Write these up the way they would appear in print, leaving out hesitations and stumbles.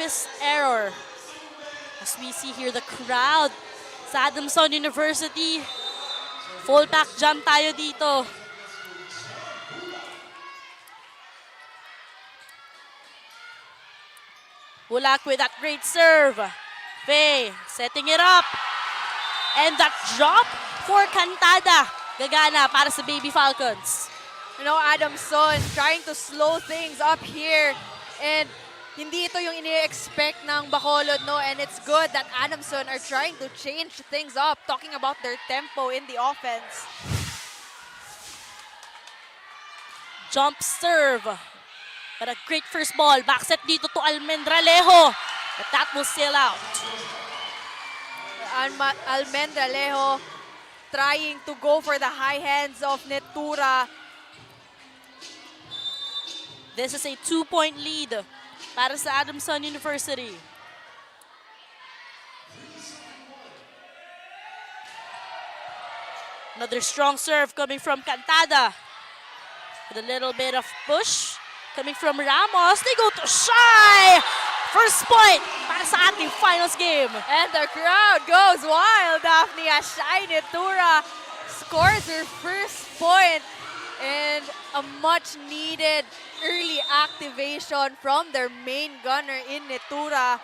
service error. As we see here, the crowd sa Adamson University. Full back jump tayo dito. Bulak with that great serve. Faye setting it up. And that drop for Cantada. Gagana para sa Baby Falcons. You know, Adamson trying to slow things up here. And hindi ito yung ini-expect ng Bacolod, no? And it's good that Adamson are trying to change things up, talking about their tempo in the offense. Jump serve. But a great first ball. Back set dito to Almendralejo. But that will sail out. Almendralejo trying to go for the high hands of Netura. This is a 2-point lead para sa Adamson University. Another strong serve coming from Cantada. With a little bit of push coming from Ramos. They go to Shy! First point para sa ating finals game. And the crowd goes wild, Daphne, as Shy Netura scores her first point. And a much-needed early activation from their main gunner in Netura.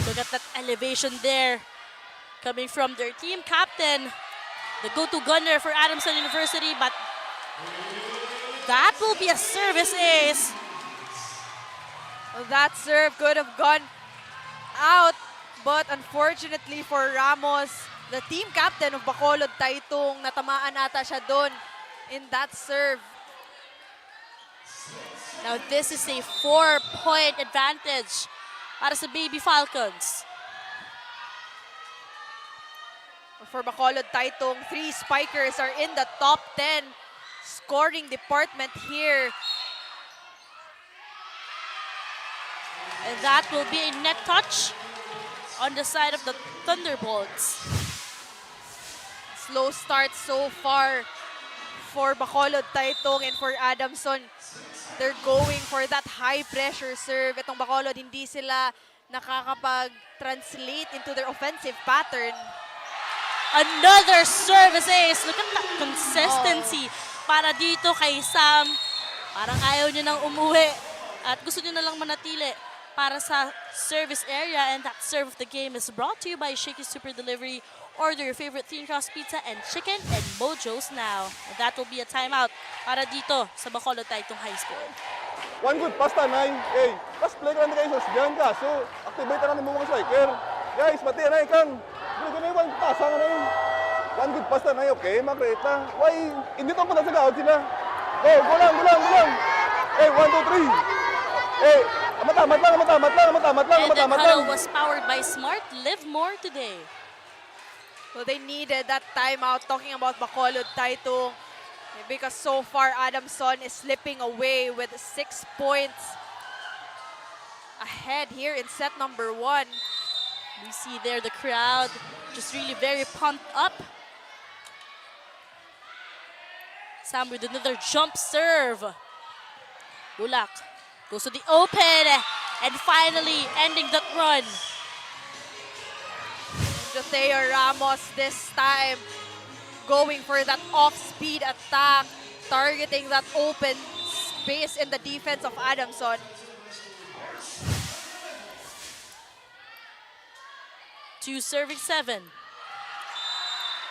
Look at that elevation there coming from their team captain, the go-to gunner for Adamson University, but that will be a service ace. That serve could have gone out, but unfortunately for Ramos, the team captain of Bacolod Tay Tung, natamaan ata siya doon in that serve. Now this is a 4-point advantage para sa Baby Falcons. For Bacolod Tay Tung, 3 spikers are in the top 10 scoring department here. And that will be a net touch on the side of the Thunderbolts. Slow start so far for Bacolod Tay Tung and for Adamson. They're going for that high-pressure serve. Itong Bacolod, hindi sila nakakapag-translate into their offensive pattern. Another service ace. Look at that consistency para dito kay Sam. Parang ayaw niya nang umuwi at gusto niya na lang manatili para sa service area. And that serve of the game is brought to you by Shakey Super Delivery. Order your favorite thin crust pizza and chicken and Mojo's now. And that will be a timeout para dito sa Bacolod Tay Tung High School. One good pass tanay. Hey, pass play ka lang kayo sa diyan ka. So, activate na mo mga striker. Guys, mati na kang. Dili na one pass nga na yun. One good pass tanay, okay, makreate na. Why, hindi to pa sa gaot sila. Go lang. Hey, 1, 2, 3. Hey, matamat lang. And the huddle was powered by Smart. Live more today. So they needed that timeout, talking about Bacolod Tay Tung, because so far Adamson is slipping away with 6 points ahead here in set number 1. We see there the crowd just really very pumped up. Sam with another jump serve. Bulak goes to the open and finally ending that run. Joseo Ramos this time going for that off-speed attack, targeting that open space in the defense of Adamson. To serving 7.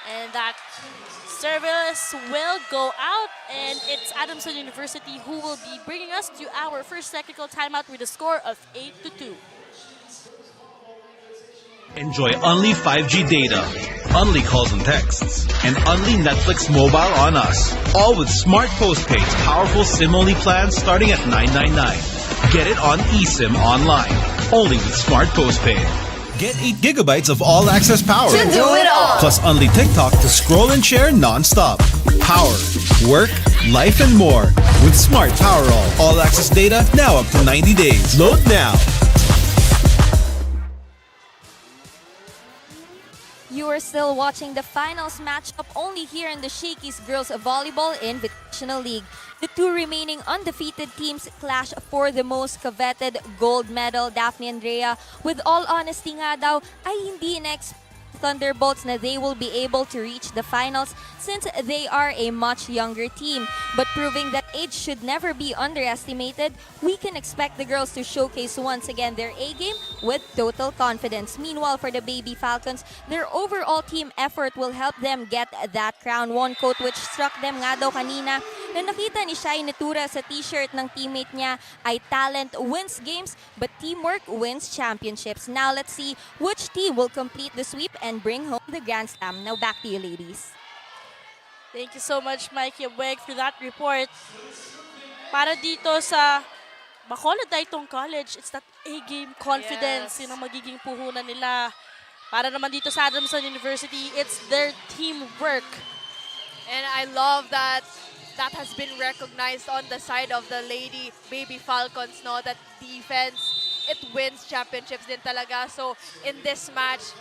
And that service will go out, and it's Adamson University who will be bringing us to our first technical timeout with a score of 8-2. Enjoy only 5G data, only calls and texts, and only Netflix mobile on us. All with Smart Postpaid's powerful SIM-only plans starting at $9.99. Get it on eSIM online, only with Smart Postpaid. Get 8 gigabytes of all-access power. To do it all. Plus only TikTok to scroll and share non-stop. Power, work, life, and more. With Smart Power all-access data now up to 90 days. Load now. You are still watching the finals matchup only here in the Shakey's Girls Volleyball Invitation. National League. The two remaining undefeated teams clash for the most coveted gold medal. Daphne and Rhea, with all honesty nga daw, ay hindi Thunderbolts na they will be able to reach the finals since they are a much younger team. But proving that age should never be underestimated, we can expect the girls to showcase once again their A-game with total confidence. Meanwhile, for the Baby Falcons, their overall team effort will help them get that crown. One quote which struck them nga daw kanina na nakita ni Shai Natura sa t-shirt ng teammate niya ay talent wins games but teamwork wins championships. Now let's see which team will complete the sweep and bring home the Grand Slam. Now back to you, ladies. Thank you so much, Mikey Abweg, for that report. Para dito sa Bacolod Tay Tung College, it's that A-game confidence. Yun ang magiging puhunan nila. Para naman dito sa Adamson University, it's their teamwork. And I love that that has been recognized on the side of the Lady Baby Falcons, no? That defense, it wins championships din talaga. So in this match,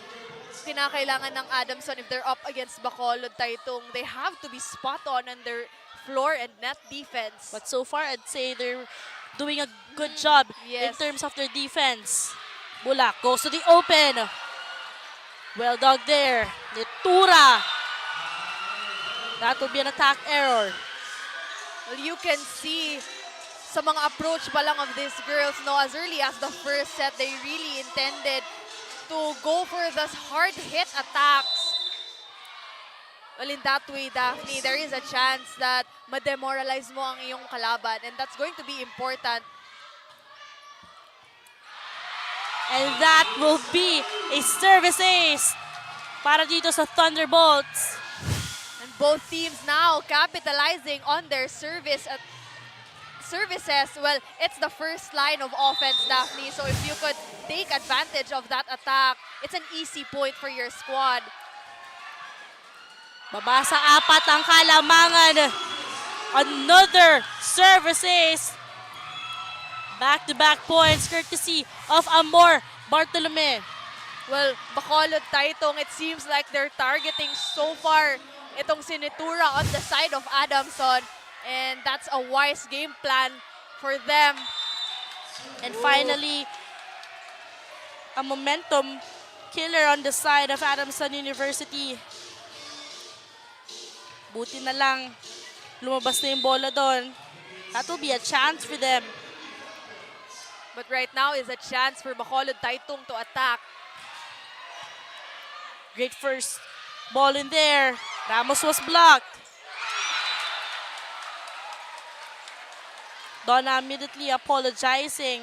kinakailangan ng Adamson, if they're up against Bacolod Tay Tung, they have to be spot on their floor and net defense. But so far, I'd say they're doing a good job in Yes. terms of their defense. Bulak goes to the open. Well dug there. Natura. That will be an attack error. Well, you can see sa mga approach pa lang of these girls, no, as early as the first set, they really intended to go for those hard hit attacks. Well, in that way, Daphne, there is a chance that ma-demoralize mo ang iyong kalaban, and that's going to be important. And that will be a service ace para dito sa Thunderbolts. And both teams now capitalizing on their services. Well, it's the first line of offense, Daphne. So if you could take advantage of that attack, it's an easy point for your squad. Baba sa apat ang kalamangan. Another service ace. Back-to-back points courtesy of Amor Bartolome. Well, Bacolod Tay Tung, it seems like they're targeting so far itong Sinitura on the side of Adamson. And that's a wise game plan for them. And finally, a momentum killer on the side of Adamson University. Buti na lang, lumabas na yung bola doon. That will be a chance for them. But right now is a chance for Bacolod Tay Tung to attack. Great first ball in there. Ramos was blocked. Donna immediately apologizing.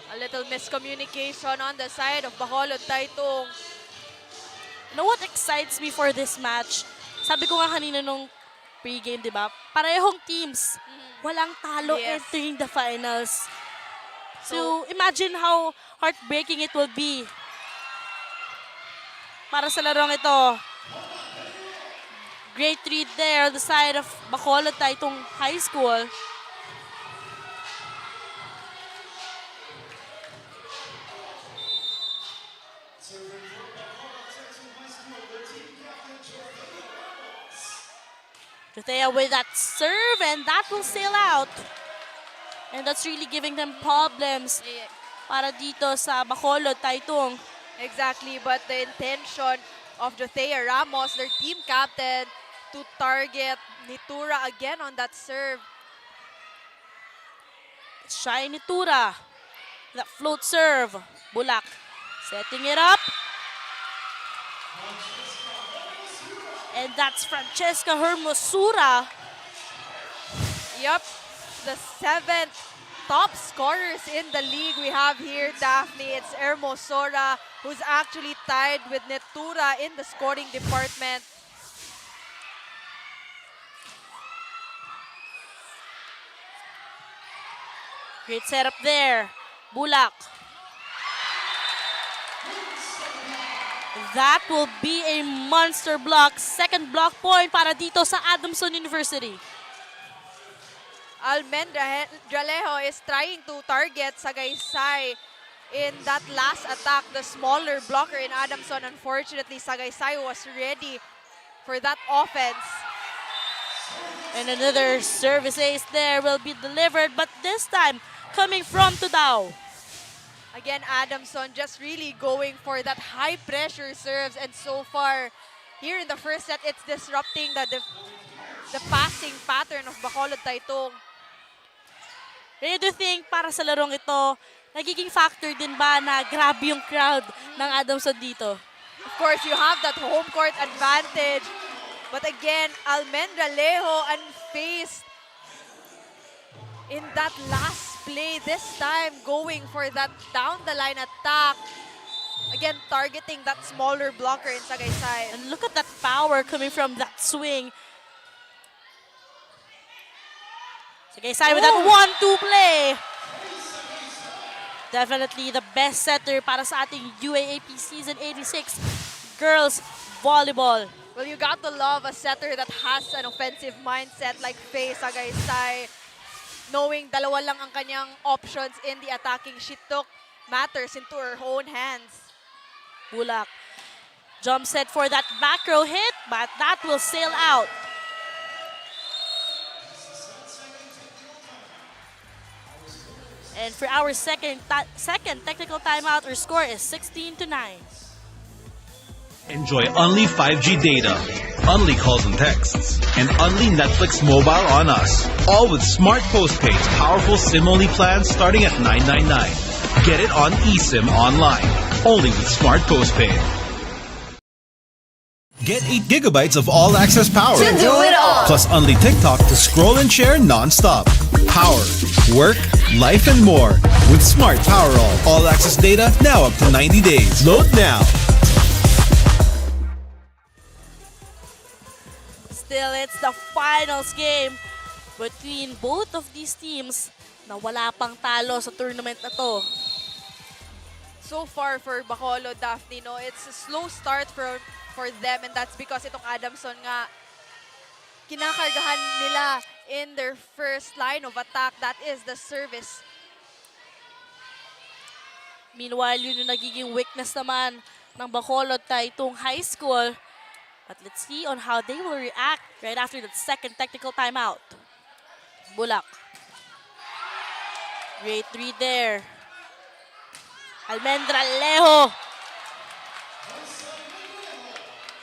A little miscommunication on the side of Bacolod Tay Tung. You know what excites me for this match? Sabi ko nga kanina nung pre-game, di ba? Parehong teams. Walang talo Yes. entering the finals. So, imagine how heartbreaking it will be para sa larong ito. Great read there on the side of Bacolod Tay Tung High School. Juthea with that serve, and that will sail out. And that's really giving them problems para dito sa Bacolod Tay Tung. Exactly, but the intention of Juthea Ramos, their team captain, to target Nitura again on that serve. Shai Natura. That float serve. Bulak setting it up. And that's Francesca Hermosura. Yep, the 7th top scorers in the league we have here, Daphne. It's Hermosura, who's actually tied with Natura in the scoring department. Great setup there. Bulak. That will be a monster block. Second block point para dito sa Adamson University. Almendralejo is trying to target Sagaysay in that last attack, the smaller blocker in Adamson. Unfortunately, Sagaysay was ready for that offense. And another service ace there will be delivered, but this time coming from Tudao. Again, Adamson just really going for that high pressure serves, and so far here in the first set, it's disrupting the passing pattern of Bacolod Tay Tung. Really do you think para sa larong ito, nagiging factor din ba na grabe yung crowd ng Adamson dito? Of course, you have that home court advantage. But again, Almendra Lejo unfazed in that last play. This time, going for that down-the-line attack. Again, targeting that smaller blocker in Sagaysay. And look at that power coming from that swing. Sagaysay with that 1-2 play. Definitely the best setter para sa ating UAAP Season 86 Girls Volleyball. Well, you got to love a setter that has an offensive mindset like Faye Sagaysay. Knowing dalawa lang ang kanyang options in the attacking, she took matters into her own hands. Bulak. Jump set for that back row hit, but that will sail out. And for our second technical timeout, our score is 16-9. Enjoy only 5G data, only calls and texts, and only Netflix mobile on us. All with smart postpaid, powerful SIM-only plans starting at $9.99. Get it on eSIM online, only with smart postpaid. Get 8 gigabytes of all-access power. To do it all. Plus only TikTok to scroll and share non-stop. Power, work, life, and more. With Smart Power All-access data now up to 90 days. Load now. Still, it's the finals game between both of these teams na wala pang talo sa tournament na to. So far for Bacolod, Daphne, no, it's a slow start for them, and that's because itong Adamson nga kinakargahan nila in their first line of attack. That is the service. Meanwhile, yun yung nagiging weakness naman ng Bacolod Tay Tung High School. But let's see on how they will react right after that second technical timeout. Bulak. Great 3 there. Almendra Lejo.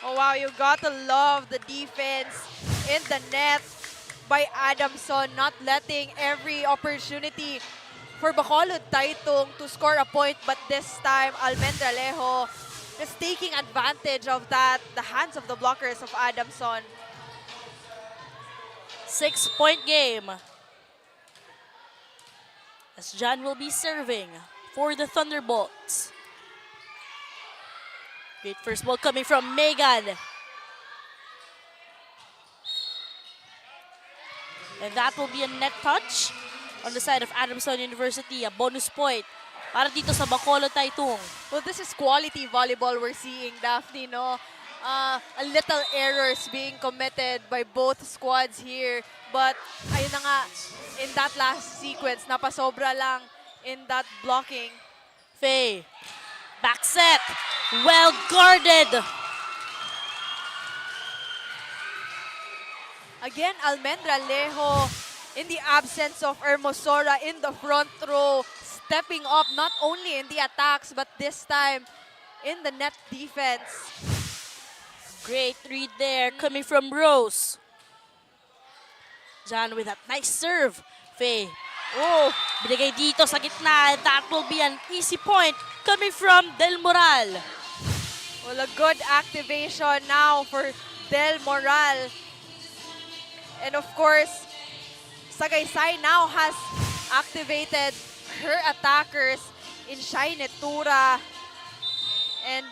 Oh wow, you gotta love the defense in the net by Adamson, not letting every opportunity for Bacolod Tay Tung to score a point, but this time Almendra Lejo just taking advantage of that, the hands of the blockers of Adamson. 6-point game. As John will be serving for the Thunderbolts. Great first ball coming from Megan. And that will be a net touch on the side of Adamson University. A bonus point para dito sa Bacolod Tay Tung. Well, this is quality volleyball we're seeing, Daphne, no? A little errors being committed by both squads here. But, ayun na nga, in that last sequence, napasobra lang in that blocking. Faye, back set, well guarded. Again, Almendra Lejo, in the absence of Hermosora in the front row, stepping up not only in the attacks, but this time in the net defense. Great read there coming from Rose. John with that nice serve. Faye. Oh, binigay dito sa gitna. That will be an easy point coming from Del Moral. Well, a good activation now for Del Moral. And of course, Sagaysay now has activated her attackers in Shine Tura and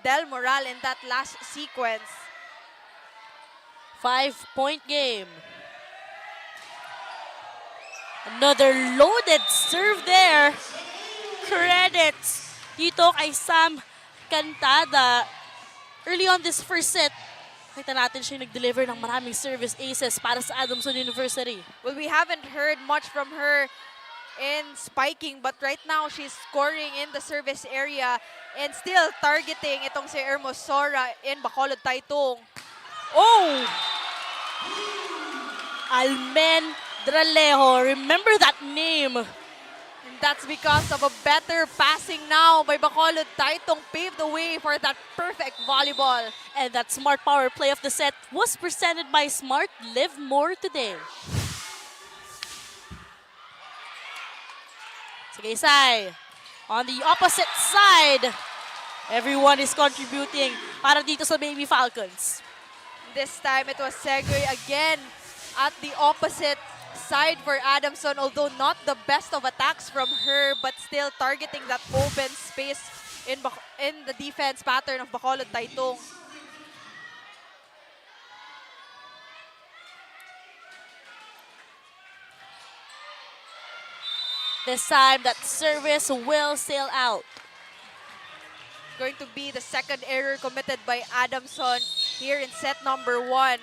Del Moral in that last sequence. 5-point game. Another loaded serve there. Credits dito kay Sam Cantada. Early on this first set, kita natin siya nag-deliver ng maraming service aces para sa Adamson University. Well, we haven't heard much from her in spiking, but right now she's scoring in the service area and still targeting itong si Hermosora in Bacolod Tay Tung. Oh! Almendralejo. Remember that name. And that's because of a better passing now by Bacolod Tay Tung paved the way for that perfect volleyball. And that smart power play of the set was presented by Smart Live More today. Say, on the opposite side, everyone is contributing para dito sa Baby Falcons. This time it was Segue again at the opposite side for Adamson, although not the best of attacks from her, but still targeting that open space in the defense pattern of Bacolod Tay Tung. This time, that service will sail out. Going to be the second error committed by Adamson here in set number 1.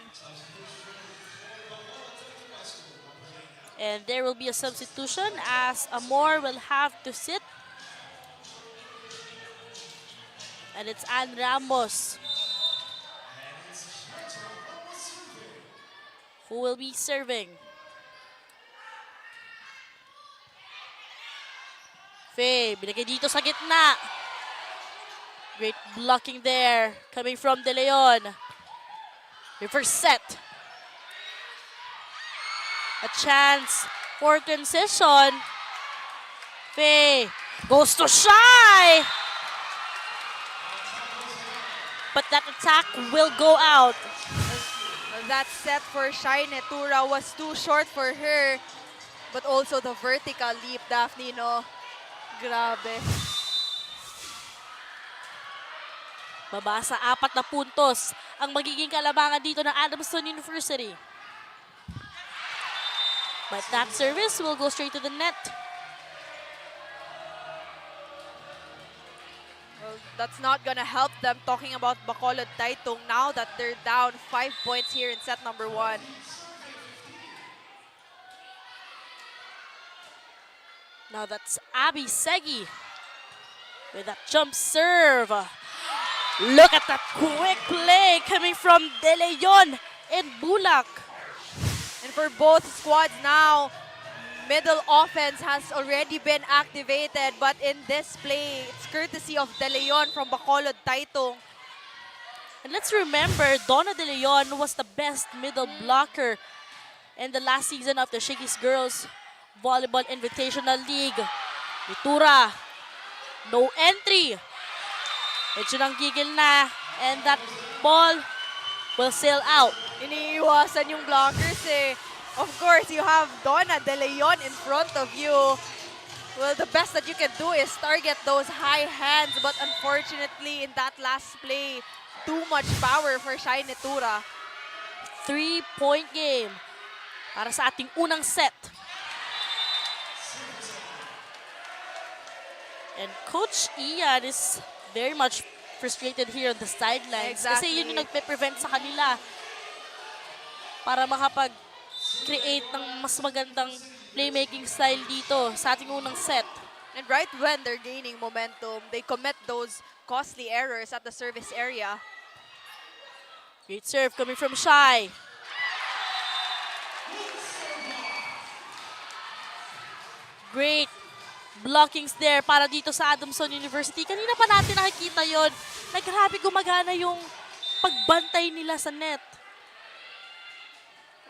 And there will be a substitution as Amor will have to sit. And it's Ann Ramos who will be serving. Faye, binigay dito sa gitna. Great blocking there coming from De Leon. Reverse set. A chance for transition. Faye goes to Shy. But that attack will go out. That set for Shy Netura was too short for her. But also the vertical leap, Daphne, no? Grabe. Baba sa 4 na puntos ang magiging kalabangan dito ng Adamson University. But that service will go straight to the net. Well, that's not gonna help them talking about Bacolod Tay Tung now that they're down 5 points here in set number 1. Now that's Abby Segi with that jump serve. Look at that quick play coming from De Leon and Bulak. And for both squads now, middle offense has already been activated. But in this play, it's courtesy of De Leon from Bacolod Tay Tung. And let's remember, Donna De Leon was the best middle blocker in the last season of the Shakey's Girls Volleyball Invitational League. Itura, no entry. Medyo nang gigil na. And that ball will sail out. Iniiwasan yung blockers eh. Of course, you have Donna De Leon in front of you. Well, the best that you can do is target those high hands. But unfortunately, in that last play, too much power for Shai Netura. 3-point game para sa ating unang set. And Coach Ian is very much frustrated here on the sidelines. Exactly. Kasi yun yung nagpe-prevent sa kanila para makapag-create ng mas magandang playmaking style dito sa ating unang set. And right when they're gaining momentum, they commit those costly errors at the service area. Great serve coming from Shai. Great blockings there para dito sa Adamson University. Kanina pa natin nakikita yon na grabe gumagana yung pagbantay nila sa net.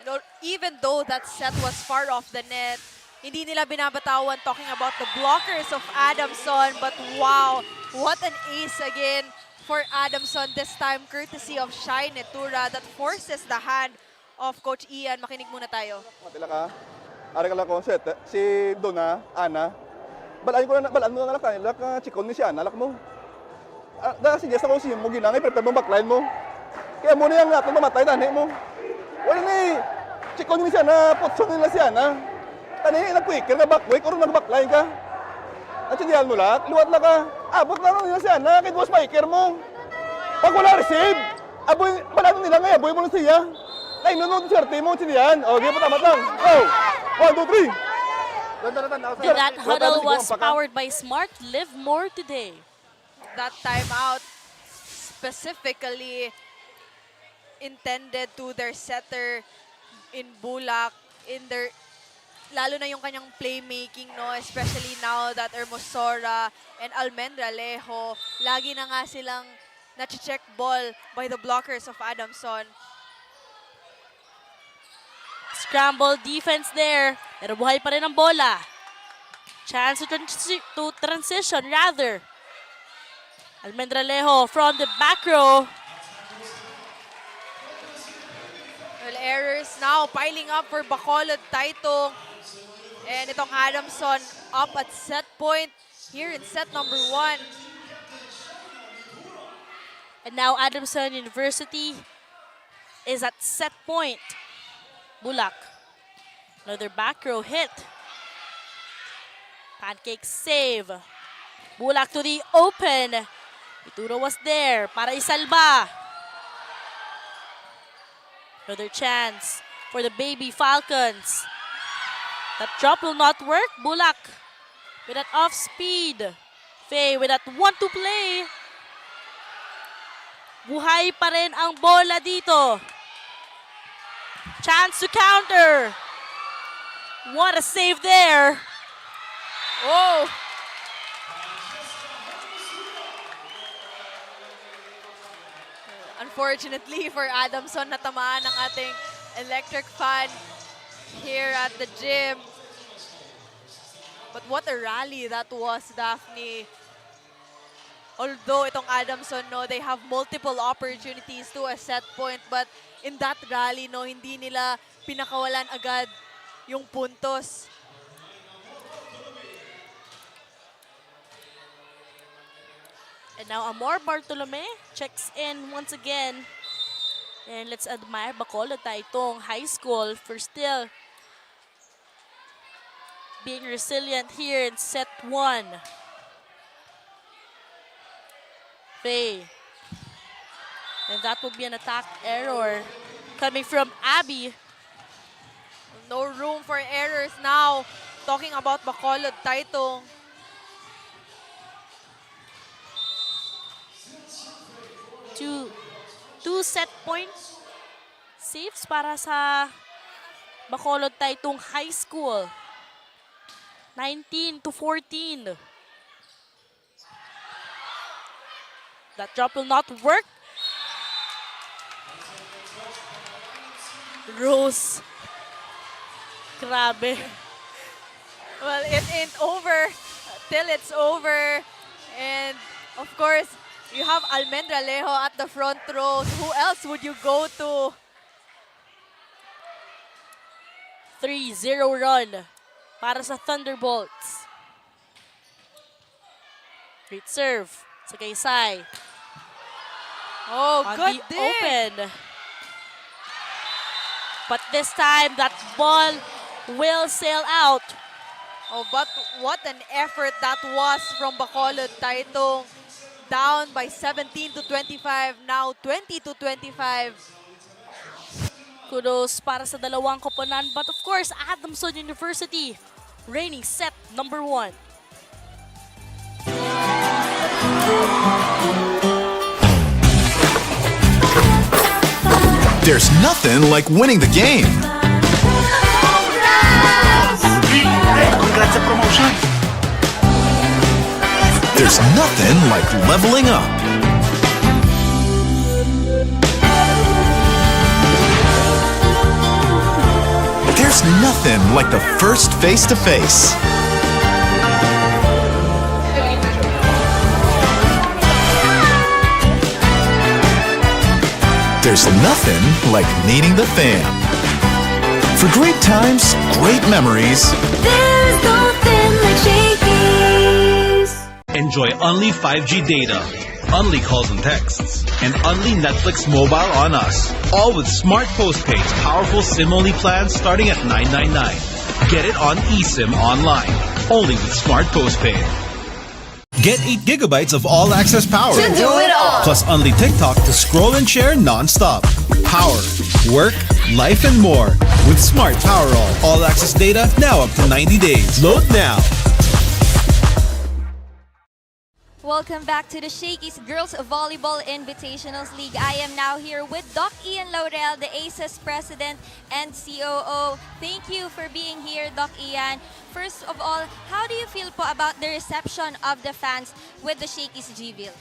And even though that set was far off the net, hindi nila binabatawan talking about the blockers of Adamson. But wow, what an ace again for Adamson this time, courtesy of Shai Netura that forces the hand of Coach Ian. Makinig muna tayo. Matila ka. Ari ka lang konset. Si Donna, Ana. Balaan mo na lang kanila ka chikon ni siya, nalak mo. Dahil sige sa ko si mo ginangay, prepare mo backline mo. Kaya mo na yung natin mamatay, tani mo. Wala ni, chikon ni siya na, potson nila siya na. Tani, nag-quicker na back-wake, o nag-backline ka. Natsindihan mo lahat, luwat na ka. Abot na nila siya na, kahit mo spiker mo. Pag wala receive, aboy, balaan nila ngayon, aboy mo na siya. Nainom mo, swerte mo, tsindihan. O, sige, patamat lang. Go! 1, 2, 3. And that huddle was powered by Smart Live More today. That timeout specifically intended to their setter, in Bulak, in their lalo na yung kanyang playmaking, no? Especially now that Hermosora and Almendra Lejo, lagi na nga silang na-check ball by the blockers of Adamson. Scramble defense there. Pero buhay pa rin ang bola. Chance to transition rather. Almendra Lejo from the back row. Well, errors now piling up for Bacolod Tay Tung. And itong Adamson up at set point here in set number 1. And now Adamson University is at set point. Bulak. Another back row hit. Pancake save. Bulak to the open. Ituro was there para isalba. Another chance for the Baby Falcons. That drop will not work. Bulak with that off speed. Faye with that 1-2 play. Buhay pa rin ang bola dito. Chance to counter. What a save there. Oh! Unfortunately for Adamson, natamaan ng ating electric fan here at the gym. But what a rally that was, Daphne. Although itong Adamson, no, they have multiple opportunities to a set point, but in that rally, no, hindi nila pinakawalan agad yung puntos. And now Amor Bartolome checks in once again. And let's admire Bacolod Tay Tung High School for still being resilient here in set 1. Faye. And that will be an attack error coming from Abby. No room for errors now. Talking about Bacolod Tay Tung. Two set point saves para sa Bacolod Tay Tung High School. 19-14. That drop will not work. Rose. Grabe. Well, it ain't over till it's over. And of course, you have Almendra Lejo at the front row. Who else would you go to? 3-0 run para sa Thunderbolts. Great serve sa Kaysay. Oh, On good the dig. open. But this time, that ball will sail out. Oh, but what an effort that was from Bacolod Tay Tung. Down by 17-25, now 20-25. Kudos para sa dalawang koponan. But of course, Adamson University reigning set number 1. There's nothing like winning the game. Congrats sa promotion. There's nothing like leveling up. There's nothing like the first face-to-face. There's nothing like meeting the fam. For great times, great memories. There's nothing like Shakey's. Enjoy only 5G data, only calls and texts, and only Netflix mobile on us. All with smart postpaid, powerful SIM-only plans starting at $9.99. Get it on eSIM online, only with smart postpaid. Get 8 gigabytes of all-access power. To do it all. Plus only TikTok to scroll and share non-stop. Power, work, life, and more. With Smart Power All-access data now up to 90 days. Load now. Welcome back to the Shakey's Girls Volleyball Invitationals League. I am now here with Doc Ian Laurel, the ACES President and COO. Thank you for being here, Doc Ian. First of all, how do you feel po about the reception of the fans with the Shakey's GVIL?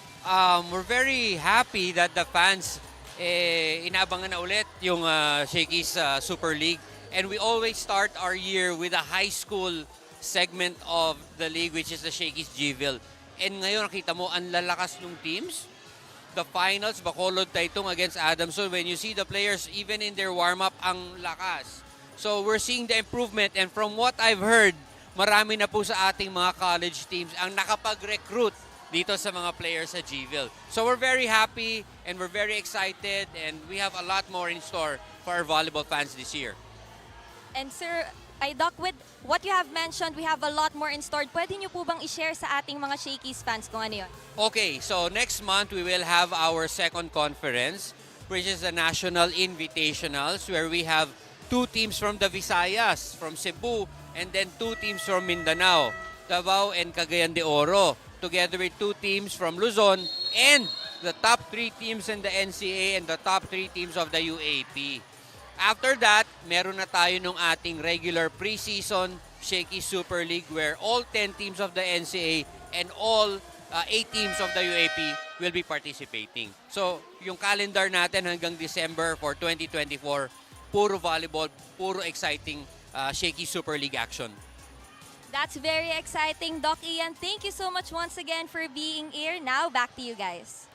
We're very happy that the fans inaabangan na ulit yung Shakey's Super League. And we always start our year with a high school segment of the league, which is the Shakey's GVIL. And ngayon nakita mo, ang lalakas ng teams. The finals, Bacolod Tay Tung against Adamson. When you see the players, even in their warm-up, ang lakas. So we're seeing the improvement. And from what I've heard, marami na po sa ating mga college teams ang nakapag-recruit dito sa mga players sa GVIL. So we're very happy and we're very excited. And we have a lot more in store for our volleyball fans this year. And sir, Doc, with what you have mentioned, we have a lot more in store. Pwede niyo po bang i-share sa ating mga Shakey's fans kung ano yun? Okay, so next month we will have our second conference, which is the National Invitationals, where we have 2 teams from the Visayas, from Cebu, and then 2 teams from Mindanao, Davao and Cagayan de Oro, together with 2 teams from Luzon, and the top 3 teams in the NCA and the top 3 teams of the UAP. After that, meron na tayo nung ating regular preseason Shakey Super League where all 10 teams of the NCA and all 8 teams of the UAP will be participating. So, yung calendar natin hanggang December for 2024, puro volleyball, puro exciting Shakey Super League action. That's very exciting, Doc Ian. Thank you so much once again for being here. Now, back to you guys.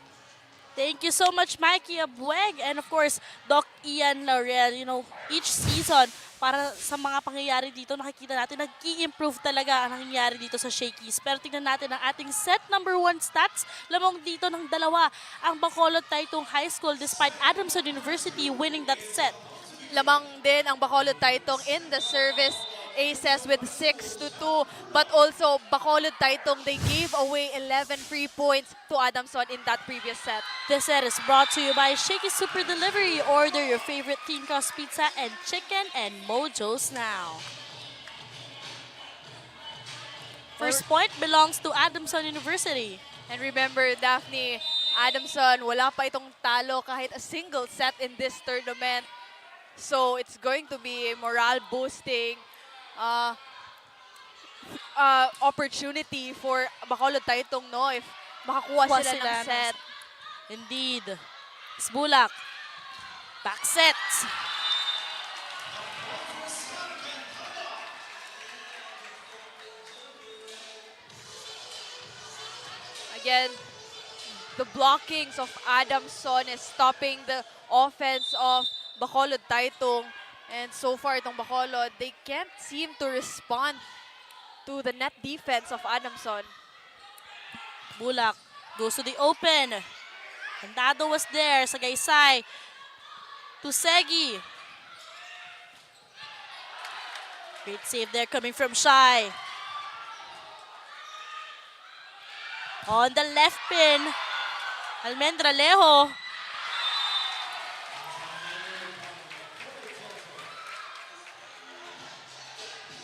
Thank you so much, Mikey Abueg. And of course, Doc Ian Laurel. You know, each season, para sa mga pangyayari dito, nakikita natin, nag-i-improve talaga ang nangyayari dito sa Shakey's. Pero tingnan natin ang ating set number 1 stats. Lamang dito ng dalawa ang Bacolod Tay Tung High School despite Adamson University winning that set. Lamang din ang Bacolod Tay Tung in the service aces with 6-2. But also, Bacolod Tay Tung, they gave away 11 free points to Adamson in that previous set. This set is brought to you by Shakey Super Delivery. Order your favorite thin crust pizza and chicken and Mojo's now. First point belongs to Adamson University. And remember, Daphne, Adamson, wala pa itong talo kahit a single set in this tournament. So it's going to be a morale boosting opportunity for Bacolod Tay Tung, no? If makakuha sila ng set. Indeed. Sbulak. Back set. Again, the blockings of Adamson is stopping the offense of Bacolod Tay Tung. And so far, itong Bacolod, they can't seem to respond to the net defense of Adamson. Bulak goes to the open. Andado was there. Sagaysay to Segi. Great save there coming from Shai. On the left pin, Almendralejo.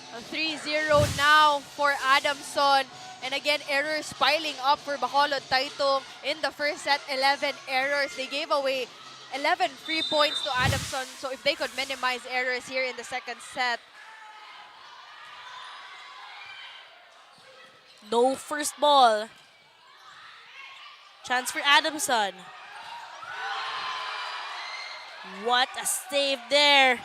A 3-0 now for Adamson. And again, errors piling up for Bacolod Tay Tung. In the first set, 11 errors. They gave away 11 free points to Adamson. So if they could minimize errors here in the second set. No first ball. Chance for Adamson. What a save there.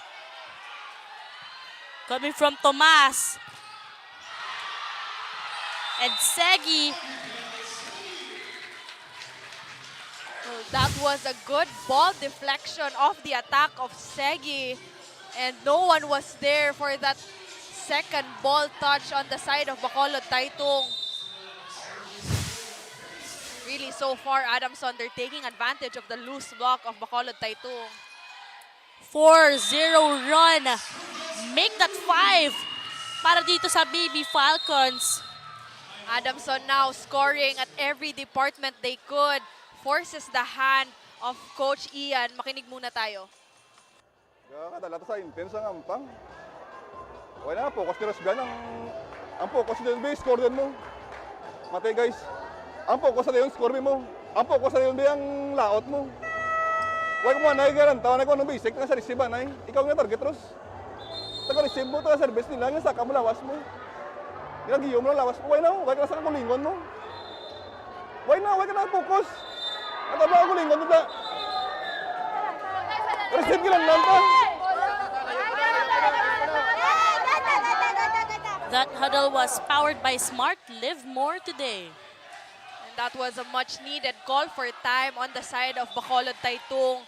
Coming from Tomas. And Segi. Well, that was a good ball deflection of the attack of Segi. And no one was there for that second ball touch on the side of Bacolod Tay Tung. Really, so far, Adamson, they're taking advantage of the loose block of Bacolod Tay Tung. 4-0 run. Make that 5 para dito sa Baby Falcons. Adamson now scoring at every department they could. Forces the hand of Coach Ian. Makinig muna tayo. Kadalata sa intense ang ampang. Okay na, focus ka rasgan ang focus din base, score din mo. Matay guys. Ang focus na yung score mo. Ang focus na yung laot mo. Huwag mo na garanta na kung anong basic nga sa receive na ikaw nga target Ros. Taga-receive mo, taga-service nila, nga saka mo lawas mo. Ginagiyom mo lang lawas mo. Why ka na sa kakulingon mo. Why ka na focus. At ang mga kakulingon mo na. Receive ka lang nanta. That huddle was powered by Smart. Live more today. And that was a much-needed call for time on the side of Bacolod Tay Tung.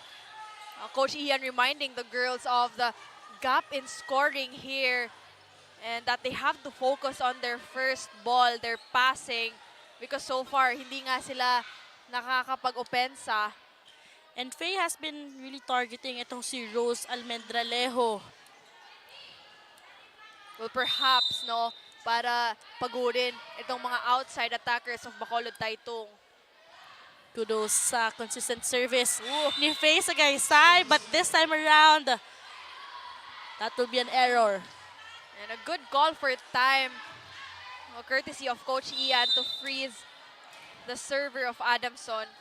Coach Ian reminding the girls of the gap in scoring here and that they have to focus on their first ball, their passing, because so far, hindi nga sila nakakapag-opensa. And Faye has been really targeting itong si Rose Almendralejo. Well, perhaps, no, para pagurin itong mga outside attackers of Bacolod Tay Tung. Kudos sa consistent service ni Faye sa Gaysay. But this time around, that will be an error. And a good call for time, courtesy of Coach Ian to freeze the server of Adamson.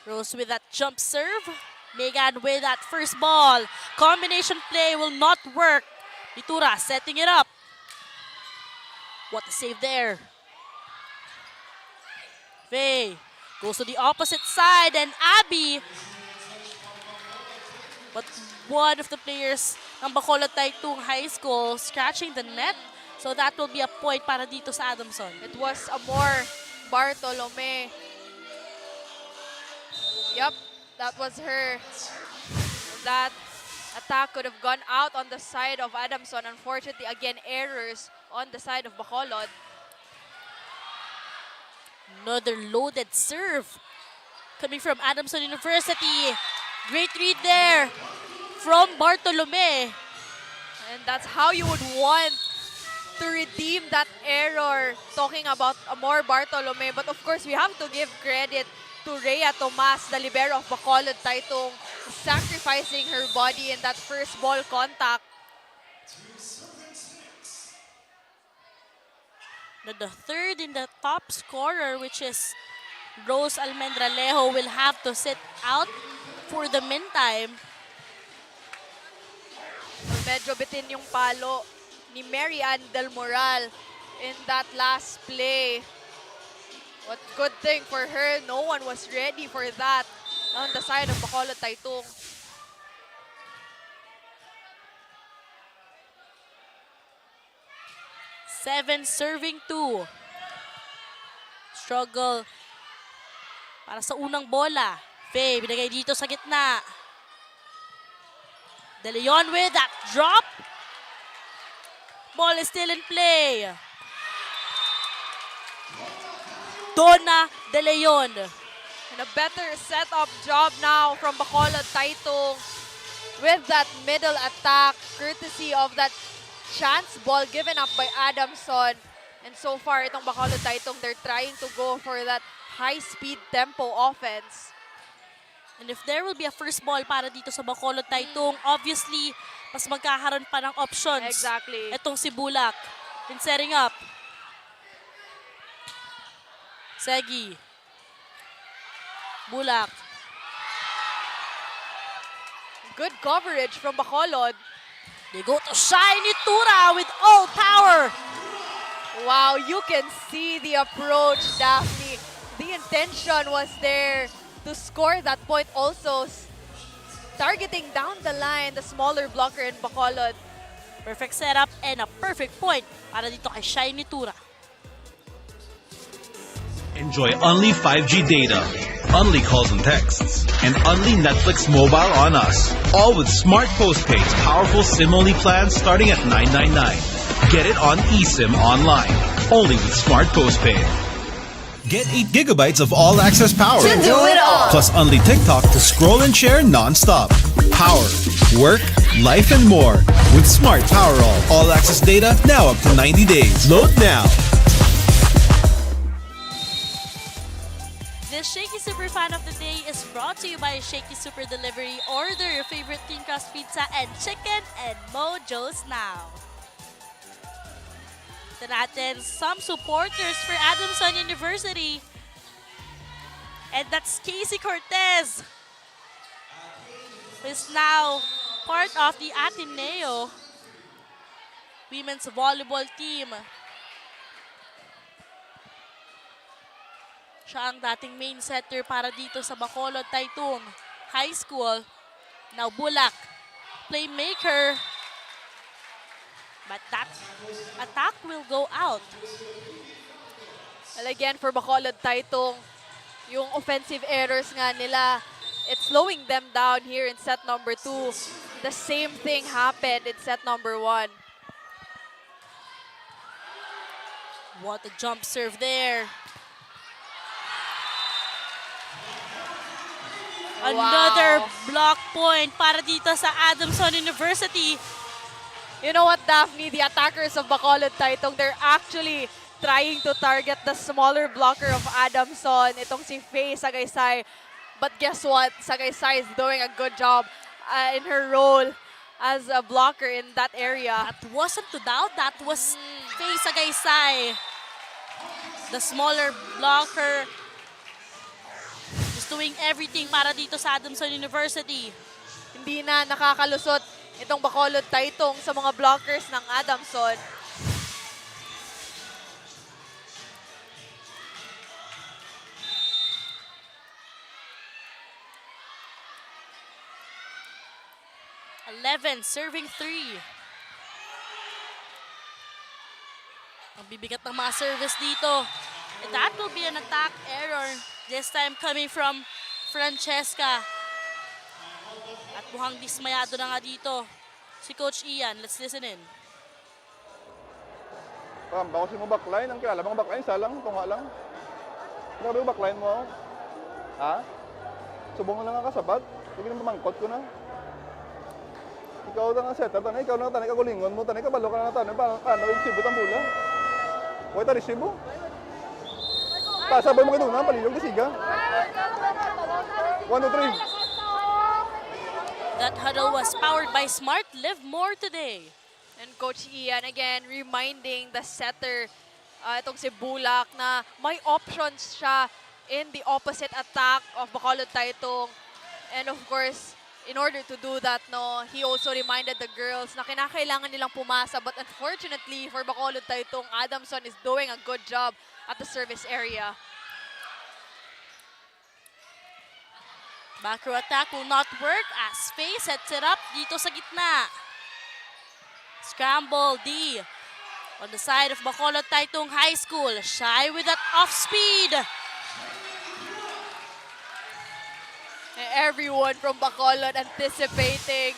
Rose with that jump serve. Megan with that first ball. Combination play will not work. Litura setting it up. What a save there. Faye goes to the opposite side and Abby. But one of the players ng Bacolod Tay Tung High School scratching the net. So that will be a point para dito sa Adamson. It was Amor Bartolome. Yup, that was her. That attack could have gone out on the side of Adamson. Unfortunately, again, errors on the side of Bacolod. Another loaded serve coming from Adamson University. Great read there from Bartolome. And that's how you would want to redeem that error, talking about Amor Bartolome. But of course, we have to give credit to Rhea Tomas, the libero of Bacolod Tay Tung, sacrificing her body in that first ball contact. The third in the top scorer, which is Rose Almendralejo, will have to sit out for the meantime. Medyo bitin yung palo ni Mary Ann Del Moral in that last play. What good thing for her, no one was ready for that on the side of Bacolod Tay Tung. Seven serving two. Struggle para sa unang bola. Faye, binigay dito sa gitna. De Leon with that drop. Ball is still in play. Donna De Leon. And a better setup job now from Bacolod Tay Tung with that middle attack, courtesy of that chance ball given up by Adamson. And so far, itong Bacolod Tay Tung, they're trying to go for that high-speed tempo offense. And if there will be a first ball para dito sa Bacolod Tay Tung, obviously, mas magkakaroon pa ng options. Exactly. Itong si Bulak in setting up. Segi. Bulak. Good coverage from Bacolod. They go to Shiny Tura with all power. Wow, you can see the approach, Daphne. The intention was there to score that point also. Targeting down the line, the smaller blocker in Bacolod. Perfect setup and a perfect point para dito kay Shiny Tura. Enjoy only 5G data, only calls and texts, and only Netflix mobile on us. All with Smart Postpaid's powerful SIM-only plans starting at $9.99. Get it on eSIM online, only with Smart Postpaid. Get 8 gigabytes of all-access power. To do it all. Plus only TikTok to scroll and share non-stop. Power, work, life, and more. With Smart Power all-access data now up to 90 days. Load now. The Shakey Super Fan of the Day is brought to you by Shakey Super Delivery. Order your favorite thin crust pizza and chicken and Mojo's now. Kita natin some supporters for Adamson University. And that's Casey Cortez, who is now part of the Ateneo women's volleyball team. Siya ang dating main setter para dito sa Bacolod Tay Tung High School. Now Bulak, playmaker. But that attack will go out. Well, again, for Bacolod Tay Tung, yung offensive errors nga nila, it's slowing them down here in set number 2. The same thing happened in set number 1. What a jump serve there. Another block point para dito sa Adamson University. You know what, Daphne? The attackers of Bacolod Tay Tung, they're actually trying to target the smaller blocker of Adamson. Itong si Faye Sagaysay. But guess what? Sagaysay is doing a good job in her role as a blocker in that area. That wasn't to doubt. That was Faye Sagaysay. The smaller blocker is doing everything para dito sa Adamson University. Hindi na nakakalusot itong Bacolod Tay Tung sa mga blockers ng Adamson. Serving 3. Ang bibigat ng mga service dito. And that will be an attack error. This time coming from Francesca. At mukhang dismayado na nga dito si Coach Ian. Let's listen in. Bawasin mo backline. Ang kilala mong backline, isa lang, tunga lang. Grabe yung backline mo. Ha? Subong mo lang ang kasabat. Sige na mamangkot ko na. Ikaw na nga setter, tanay, ikaw na tanay, kagulingon mo, tanay, kabalo ka na tanay, paano, isibot ang bula. Huwag ta resibo. Pasabay mo kayo na, palilog na siga. 1, 2, 3. That huddle was powered by Smart. Live more today. And Coach Ian, again, reminding the setter, itong si Bulak, na may options siya in the opposite attack of Bacolod Tay Tung. And of course, in order to do that, no, he also reminded the girls na kinakailangan nilang pumasa. But unfortunately, for Bacolod Tay Tung, Adamson is doing a good job at the service area. Back row attack will not work as Faye sets it up dito sa gitna. Scramble D on the side of Bacolod Tay Tung High School. Shy with that off speed. Everyone from Bacolod anticipated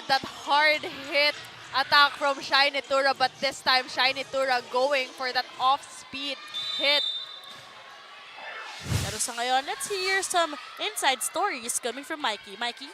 that hard hit attack from Shiny Tura, but this time Shiny Tura going for that off-speed hit. Pero sa ngayon, let's hear some inside stories coming from Mikey. Mikey?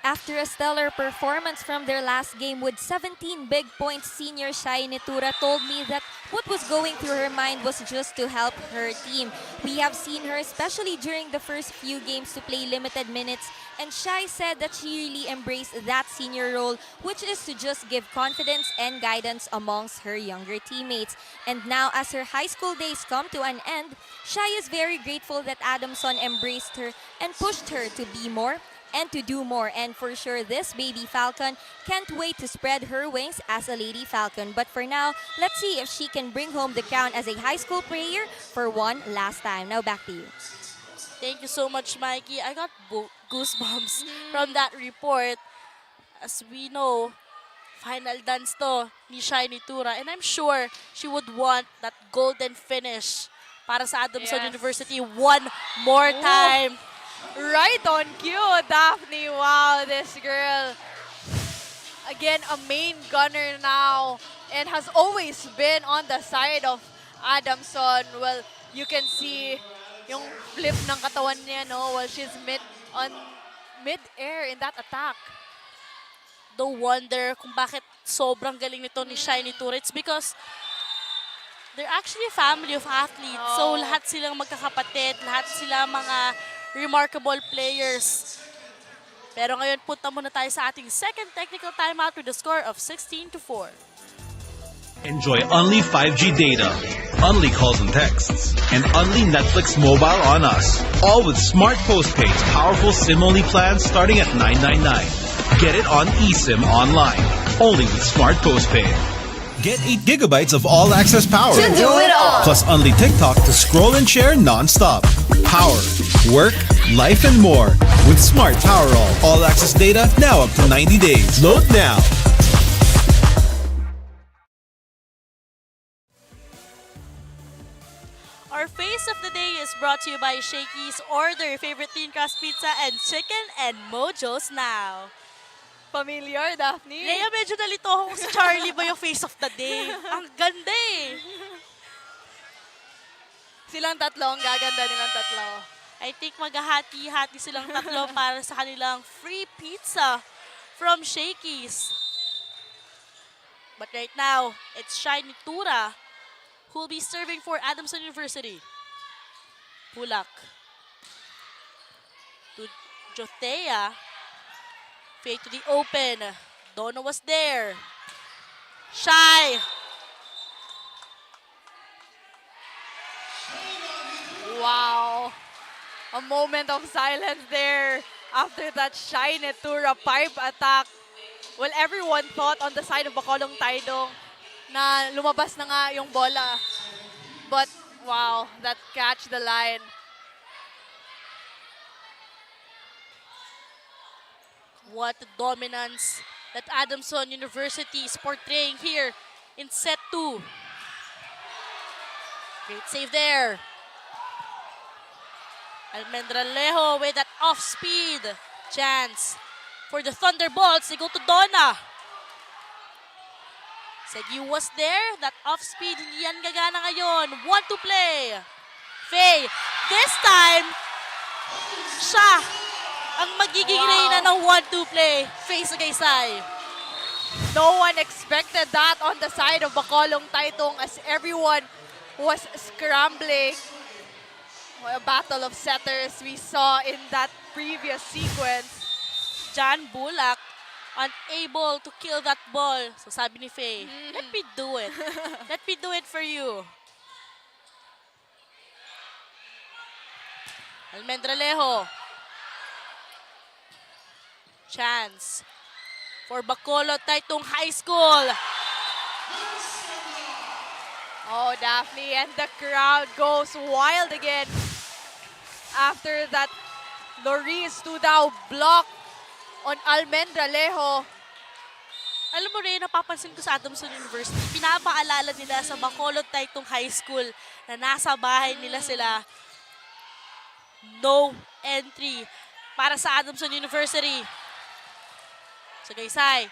After a stellar performance from their last game with 17 big points, senior Shai Nitura told me that what was going through her mind was just to help her team. We have seen her, especially during the first few games, to play limited minutes, and Shai said that she really embraced that senior role, which is to just give confidence and guidance amongst her younger teammates. And now, as her high school days come to an end, Shai is very grateful that Adamson embraced her and pushed her to be more and to do more. And for sure, this baby Falcon can't wait to spread her wings as a Lady Falcon. But for now, let's see if she can bring home the crown as a high school player for one last time. Now back to you. Thank you so much, Mikey. I got goosebumps from that report. As we know, final dance to ni Shiny Tura. And I'm sure she would want that golden finish para sa Adamson University one more time. Right on cue, Daphne. Wow, this girl. Again, a main gunner now and has always been on the side of Adamson. Well, you can see yung flip ng katawan niya, no, while she's mid-air in that attack. No wonder kung bakit sobrang galing nito ni Shiny Tura. It's because they're actually a family of athletes. So lahat silang magkakapatid, lahat sila mga remarkable players. Pero ngayon, punta muna tayo sa ating second technical timeout with a score of 16-4. Enjoy only 5G data, only calls and texts, and only Netflix mobile on us. All with Smart Postpaid's powerful SIM-only plans starting at $9.99. Get it on eSIM online, only with Smart Postpaid. Get 8 gigabytes of all-access power. To do it all. Plus only TikTok to scroll and share non-stop. Power, work, life, and more. With Smart Power all-access data now up to 90 days. Load now. Our face of the day is brought to you by Shakey's. Order your favorite thin crust pizza and chicken and Mojo's now. Familiar, Daphne? Leia, medyo nalito ako kung si Charlie ba yung face of the day. Ang ganda eh. Silang tatlo, ang gaganda nilang tatlo. I think maghahati-hati silang tatlo para sa kanilang free pizza from Shakey's. But right now, it's Shiny Tura who will be serving for Adamson University. Pulak to Jothea. Fade to the open. Donna was there. Shy. Wow. A moment of silence there after that Shy Netura pipe attack. Well, everyone thought on the side of Bacolod Tay Tung na lumabas na nga yung bola. But, wow, that catch the line. What dominance that Adamson University is portraying here in set 2. Great save there. Almendralejo with that off-speed chance for the Thunderbolts. They go to Donna. Segi was there. That off-speed, hindi yan gagana ngayon. 1-2 play. Faye, this time, siya ang magiging reyna ng 1-2 play. Faye Sagaysay. No one expected that on the side of Bacolod Tay Tung as everyone was scrambling. What a battle of setters we saw in that previous sequence. John Bulak unable to kill that ball. So sabi ni Faye, let me do it. Let me do it for you. Almendralejo. Chance for Bacolod Tay Tung High School. Oh, Daphne, and the crowd goes wild again after that Loris Tudao block on Almendralejo. Alam mo rin, napapansin ko sa Adamson University, pinapaalala nila sa Bacolod Tay Tung High School na nasa bahay nila sila. No entry para sa Adamson University. Sagaysay.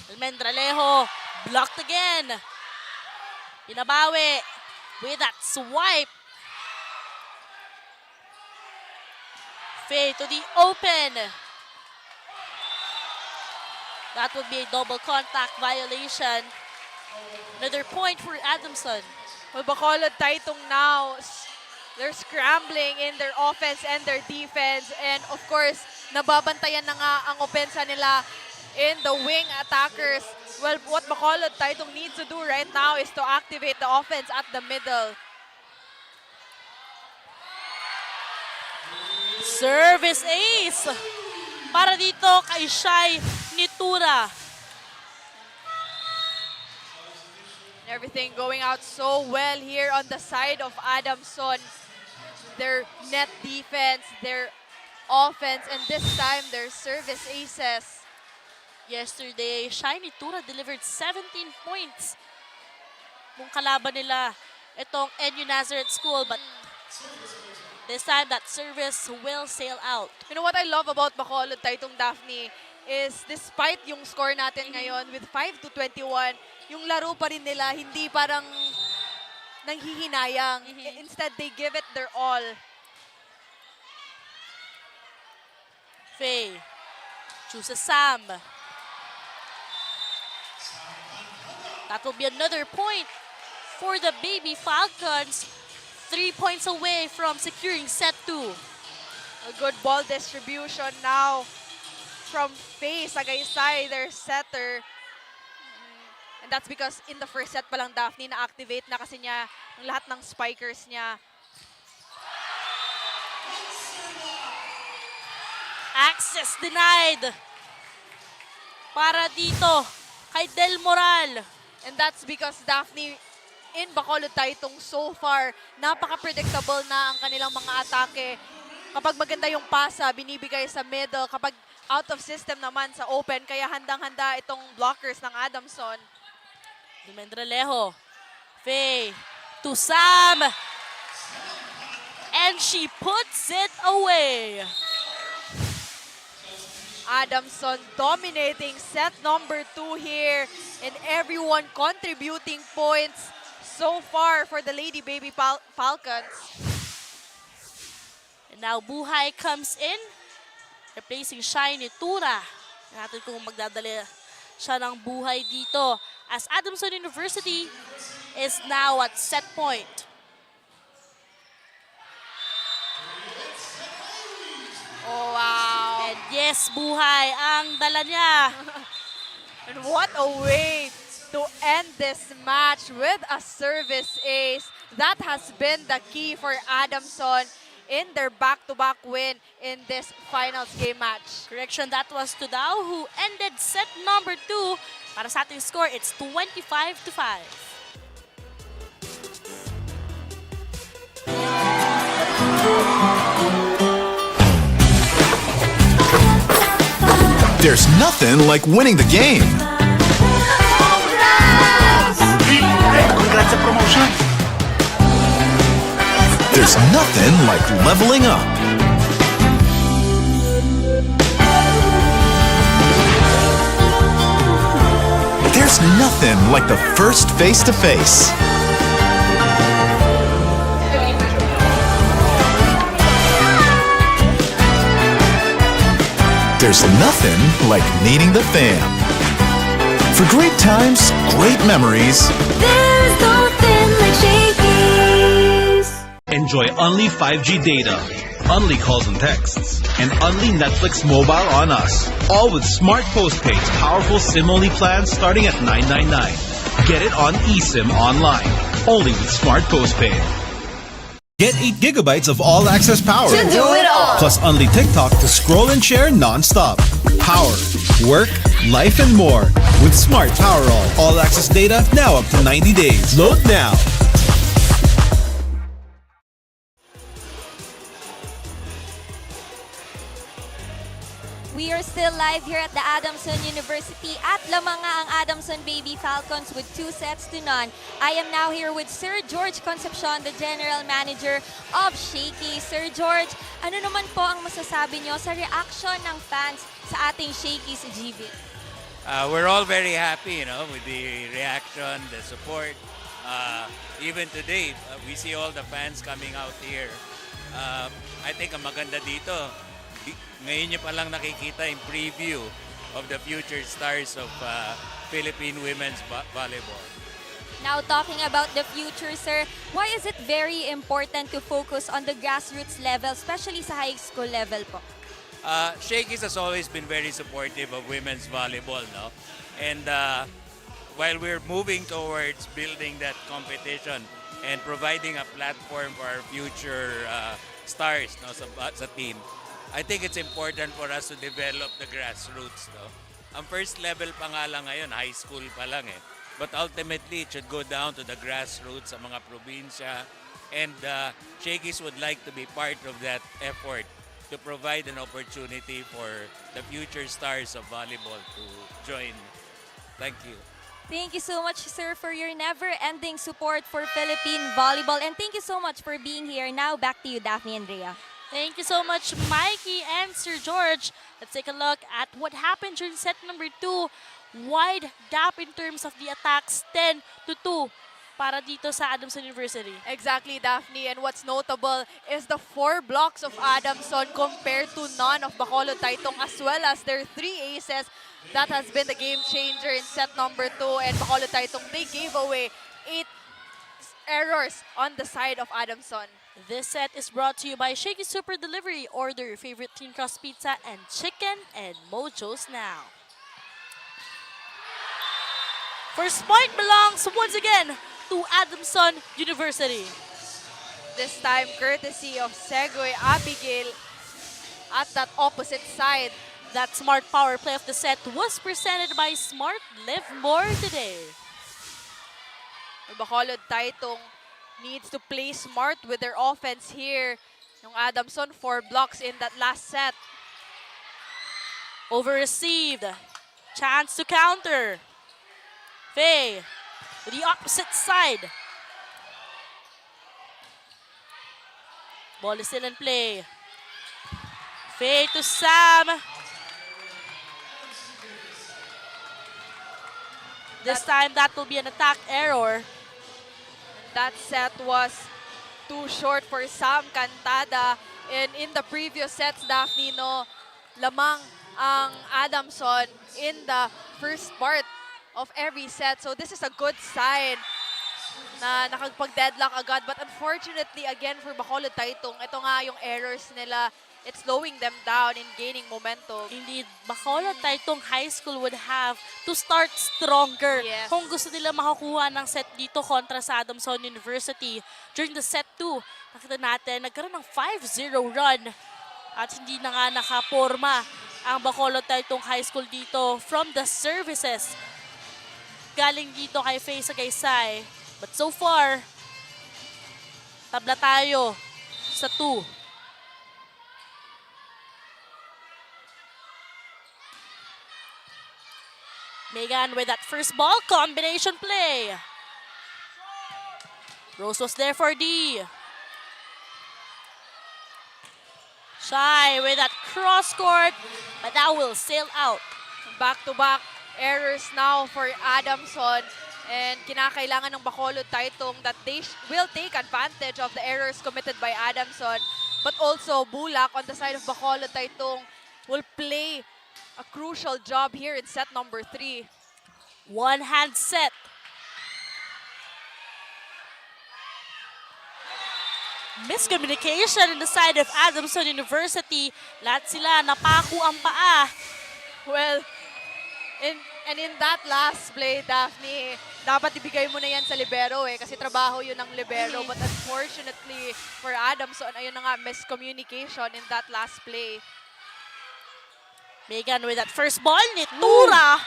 Almendralejo blocked again. Pinabawi with that swipe. Faye to the open. That would be a double contact violation. Another point for Adamson. Well, Bacolod Tay Tung now, they're scrambling in their offense and their defense. And of course, nababantayan na nga ang opensa nila in the wing attackers. Well, what Bacolod Tay Tung needs to do right now is to activate the offense at the middle. Service ace para dito kay Shai Nitura. Everything going out so well here on the side of Adamson. Their net defense, their offense, and this time their service aces. Yesterday, Shai Nitura delivered 17 points nung kalaban nila itong NU Nazareth School, but this time that service will sail out. You know what I love about Bacolod Tay Tung, Daphne, is despite yung score natin ngayon with 5-21, yung laro pa rin nila, hindi parang nanghihinayang. Instead, they give it their all. Faye chooses Sam. That will be another point for the Baby Falcons. 3 points away from securing set 2. A good ball distribution now from Faye Sagaysay, their setter. And that's because in the first set pa lang, Daphne, na-activate na kasi niya ang lahat ng spikers niya. Access denied. Para dito kay Del Moral. And that's because Daphne in Bacolod Tay Tung so far, napaka-predictable na ang kanilang mga atake. Kapag maganda yung pasa, binibigay sa middle. Kapag out of system naman sa open, kaya handang-handa itong blockers ng Adamson. Dumendrelejo. Faye to Sam. And she puts it away. Adamson dominating set number 2 here. And everyone contributing points so far for the Lady Baby Falcons. And now Buhay comes in. Replacing Shiny Tura. Natin kung magdadala siya ng buhay dito. As Adamson University is now at set point. Oh, wow. And yes, Buhay ang dala niya. And what a way to end this match with a service ace. That has been the key for Adamson in their back-to-back win in this finals game match. Correction, that was Tudao who ended set number 2. Para sa ating score, it's 25-5. There's nothing like winning the game. Congrats sa promotion. There's nothing like leveling up. There's nothing like the first face-to-face. There's nothing like meeting the fam. For great times, great memories, There's nothing like Shakey's. Enjoy only 5G data, only calls and texts, and only Netflix mobile on us. All with smart postpaid's powerful SIM-only plans starting at $9.99. Get it on eSIM online, only with smart postpaid. get 8 gigabytes of all-access power. To do it all. Plus only TikTok to scroll and share non-stop. Power, work, life, and more. With Smart Power All access data now up to 90 days. Load now. We are still live here at the Adamson University at lamanga ang Adamson Baby Falcons with 2 sets to none. I am now here with Sir George Concepcion, the General Manager of Shakey. Sir George, ano naman po ang masasabi nyo sa reaction ng fans sa ating Shakey's GVIL? We're all very happy, with the reaction, the support. Even today, we see all the fans coming out here. I think ang maganda dito, ngayon nyo palang nakikita yung preview of the future stars of Philippine women's volleyball. Now talking about the future, sir, why is it very important to focus on the grassroots level, especially sa high school level po? Shakey's has always been very supportive of women's volleyball, no? And while we're moving towards building that competition and providing a platform for our future stars, no, sa team, I think it's important for us to develop the grassroots, no? Ang first level pa nga lang ngayon, high school pa lang eh. But ultimately, it should go down to the grassroots sa mga probinsya. And Shakey's would like to be part of that effort to provide an opportunity for the future stars of volleyball to join. Thank you. Thank you so much, sir, for your never-ending support for Philippine volleyball. And thank you so much for being here. Now, back to you, Daphne and Rhea. Thank you so much, Mikey and Sir George. Let's take a look at what happened during set number 2. Wide gap in terms of the attacks, 10-2 para dito sa Adamson University. Exactly, Daphne. And what's notable is the 4 blocks of Adamson compared to none of Bacolod Tay Tung, as well as their 3 aces. That has been the game changer in set number 2. And Bacolod Tay Tung, they gave away 8 errors on the side of Adamson. This set is brought to you by Shakey Super Delivery. Order your favorite thin crust pizza and chicken and Mojo's now. First point belongs once again to Adamson University. This time, courtesy of Segoy Abigail at that opposite side. That smart power play of the set was presented by Smart Live More today. Bacolod Tay Tung needs to play smart with their offense here. Yung Adamson, 4 blocks in that last set. Over received. Chance to counter. Faye to the opposite side. Ball is still in play. Faye to Sam. This time that will be an attack error. That set was too short for Sam Cantada. And in the previous sets, Daphne, no, lamang ang Adamson in the first part of every set. So this is a good sign na nakagpag-deadlock agad. But unfortunately, again, for Bacolod Tay Tung, ito nga yung errors nila. It's slowing them down in gaining momentum. Indeed, Bacolod Tay Tung High School would have to start stronger Yes. kung gusto nila makakuha ng set dito kontra sa Adamson University. During the set 2, nakita natin, nagkaroon ng 5-0 run at hindi na nga nakaporma ang Bacolod Tay Tung High School dito from the services. Galing dito kay Faye Sagaysay. But so far, tabla tayo sa 2. Megan with that first ball, combination play. Rose was there for D. Shy with that cross court, but that will sail out. Back-to-back errors now for Adamson. And kinakailangan ng Bacolod Tay Tung that they will take advantage of the errors committed by Adamson. But also, Bulak on the side of Bacolod Tay Tung will play a crucial job here in set number 3. One hand set. Miscommunication on the side of Adamson University. Lahat sila napako ang paa. Well, in that last play, Daphne, dapat ibigay mo na yan sa libero kasi trabaho yun ng libero. But unfortunately for Adamson, ayun na nga, miscommunication in that last play. Megan with that first ball, Nitura.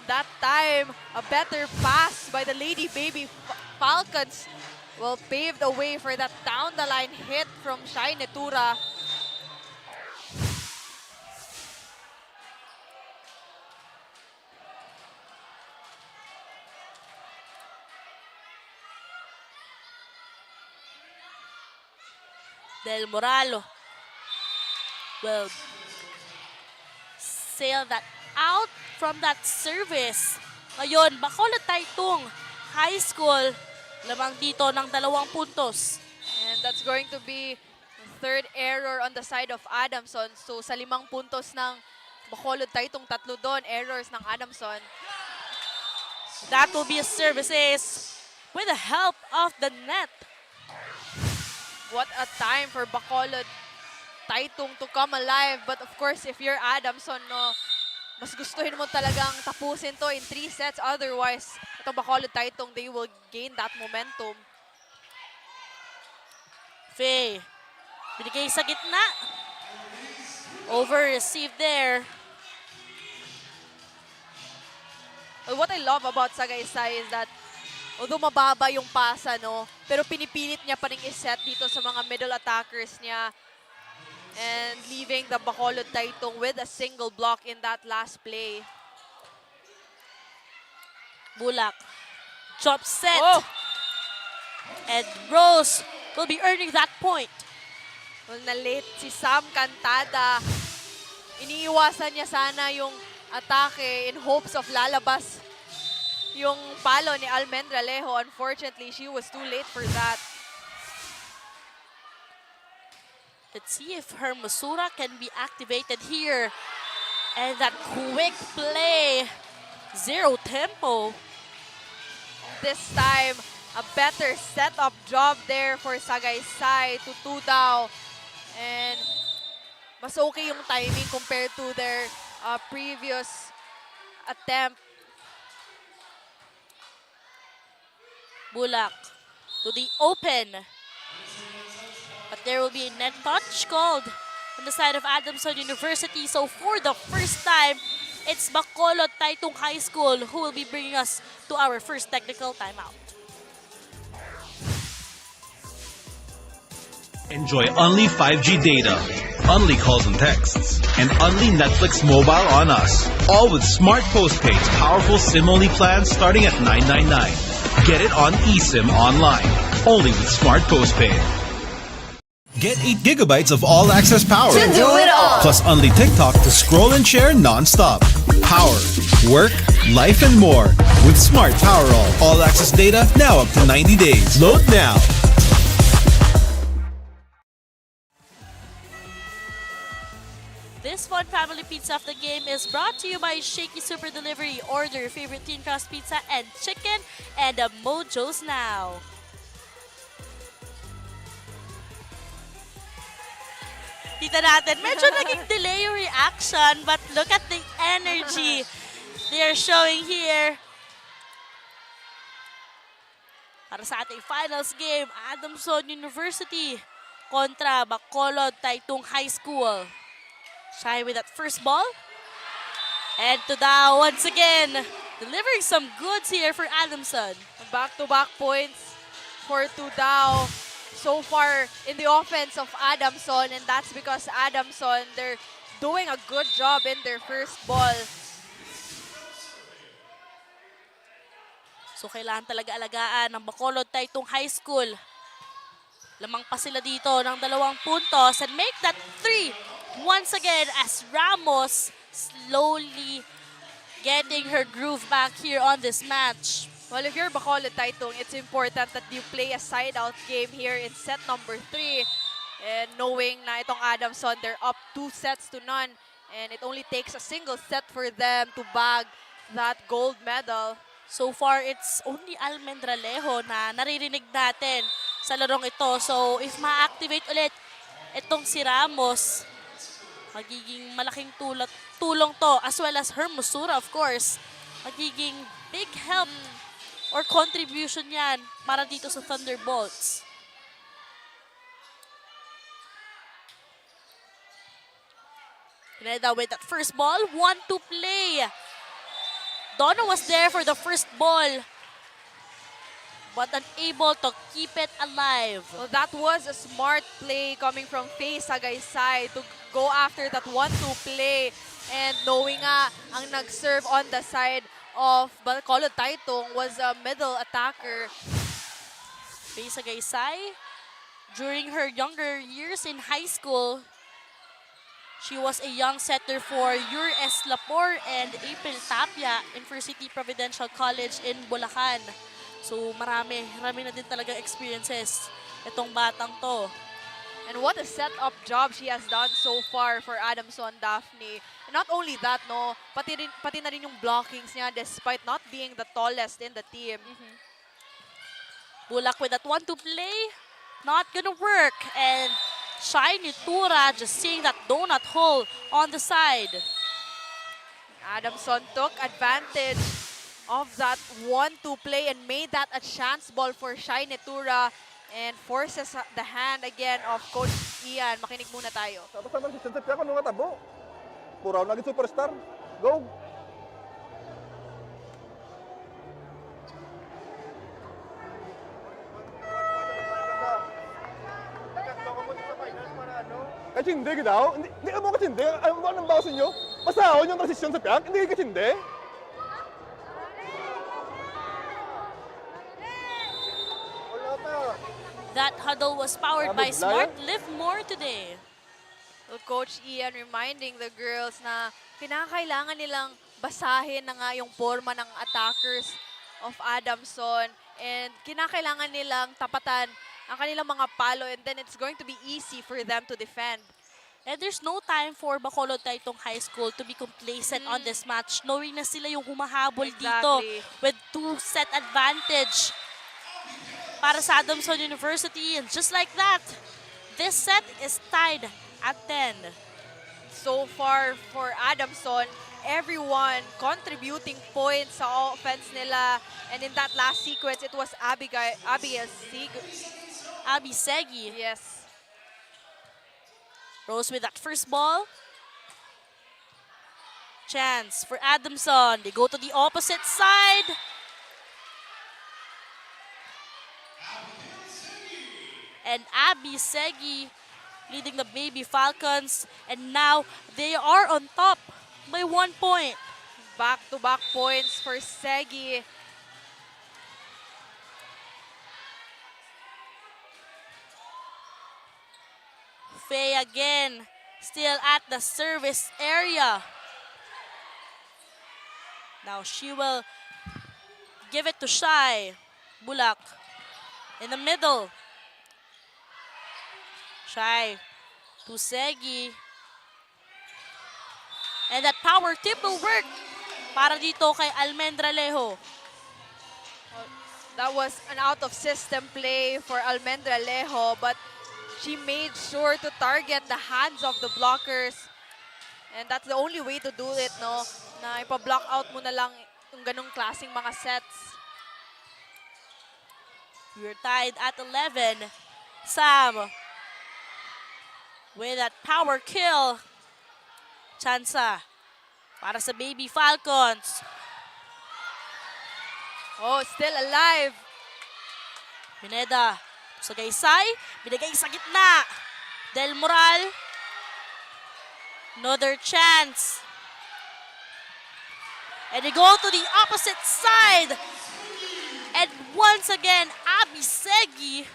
That time, a better pass by the Lady Baby Falcons will pave the way for that down-the-line hit from Shai Nitura. Del Moralo will sail that out from that service. Ngayon, Bacolod Tay Tung High School lamang dito ng 2 puntos. And that's going to be the third error on the side of Adamson. So sa 5 puntos ng Bacolod Tay Tung, 3 doon, errors ng Adamson. That will be a service ace with the help of the net. What a time for Bacolod Tay Tung to come alive. But of course, if you're Adamson, no, mas gustuhin mo talagang tapusin to in 3 sets. Otherwise, itong Bacolod Tay Tung, they will gain that momentum. Faye, binigay sa gitna. Over received there. Well, what I love about Sagaysay is that although mababa yung pasa, no, pero pinipilit niya pa rin iset dito sa mga middle attackers niya. And leaving the Bacolod Tay Tung with a single block in that last play. Bulak, drop set. Oh! And Rose will be earning that point. Well, na-late si Sam Cantada. Iniiwasan niya sana yung atake in hopes of lalabas yung palo ni Almendra Lejo. Unfortunately, she was too late for that. Let's see if her Masura can be activated here. And that quick play. 0 tempo. This time, a better setup job there for Sagaysay to Tudao. And mas okay yung timing compared to their previous attempt. Bulak to the open. But there will be a net touch called on the side of Adamson University. So for the first time, it's Bacolod Tay Tung High School who will be bringing us to our first technical timeout. Enjoy only 5G data, only calls and texts, and only Netflix mobile on us. All with smart postpaid's powerful SIM-only plans starting at $9.99. Get it on eSIM online, only with smart postpaid. Get 8 gigabytes of all-access power. To do it all. Plus only TikTok to scroll and share non-stop. Power, work, life, and more. With Smart Power all-access data now up to 90 days. Load now. This fun family pizza of the game is brought to you by Shakey Super Delivery. Order your favorite thin crust pizza and chicken and mojos now. Tita natin, medyo naging delay yung reaction, but look at the energy they are showing here. Para sa ating finals game, Adamson University kontra Bacolod Tay Tung High School. Shy with that first ball. And Tudao once again delivering some goods here for Adamson. Back-to-back points for Tudao so far in the offense of Adamson, and that's because Adamson, they're doing a good job in their first ball. So kailangan talaga alagaan ng Bacolod Tay Tung High School. Lamang pa sila dito ng 2 puntos and make that 3 once again as Ramos slowly getting her groove back here on this match. Well, if you're Bacolod Tay Tung, it's important that you play a side-out game here in set number 3. And knowing na itong Adamson, they're up 2-0. And it only takes a single set for them to bag that gold medal. So far, it's only Almendralejo na naririnig natin sa larong ito. So if ma-activate ulit itong si Ramos, magiging malaking tulong to, as well as Hermosura, of course. Magiging big help or contribution yan para dito sa Thunderbolts. Pineda with that first ball, 1-2 play. Dono was there for the first ball, but unable to keep it alive. Well, that was a smart play coming from Faye Sagaysay to go after that 1-2 play. And knowing nga, ang nag-serve on the side of Bacolod Tay Tung was a middle attacker. Faye Sagaysay, during her younger years in high school, she was a young setter for URS Lapor and April Tapia University Provincial College in Bulacan. So marami na din talaga experiences itong batang to. And what a setup job she has done so far for Adamson Daphne. And not only that, no, pati na rin yung blockings niya despite not being the tallest in the team. Bulak with that 1-2 play, not gonna work. And Shiny Tura just seeing that donut hole on the side. Adamson took advantage of that 1-2 play and made that a chance ball for Shiny Tura and forces the hand again of Coach Ian. Makinig muna tayo. Tapos naman si Sensei Piaco nung natabo. Puraw naging superstar. Go! Katsindi ka daw? Hindi ka mo katsindi? Ano ba ang bawas ninyo? Pasahon yung transisyon sa Piac? Hindi ka katsindi? That huddle was powered by Smart Live More today. So Coach Ian reminding the girls na kinakailangan nilang basahin na nga yung forma ng attackers of Adamson and kinakailangan nilang tapatan ang kanilang mga palo and then it's going to be easy for them to defend. And there's no time for Bacolod Tay Tung High School to be complacent on this match, knowing na sila yung humahabol dito with 2-set advantage. para sa Adamson University. And just like that, this set is tied at 10. So far for Adamson, everyone contributing points sa offense nila. And in that last sequence, it was Abigail Abby Segi Yes. rose with that first ball. Chance for Adamson. They go to the opposite side. And Abby Segi leading the Baby Falcons. And now they are on top by 1 point. Back-to-back points for Segi. Faye again, still at the service area. Now she will give it to Shai. Bulak in the middle. Shai to Segi. And that power tip will work para dito kay Almendralejo. That was an out-of-system play for Almendralejo, but she made sure to target the hands of the blockers. And that's the only way to do it, no? Na ipa-block out mo na lang yung ganong klaseng mga sets. We're tied at 11. Sam with that power kill. Chansa para sa Baby Falcons. Oh, still alive. Pineda sa Gaysay. Binigay sa gitna. Del Moral. Another chance. And they go to the opposite side. And once again, Abby Segi.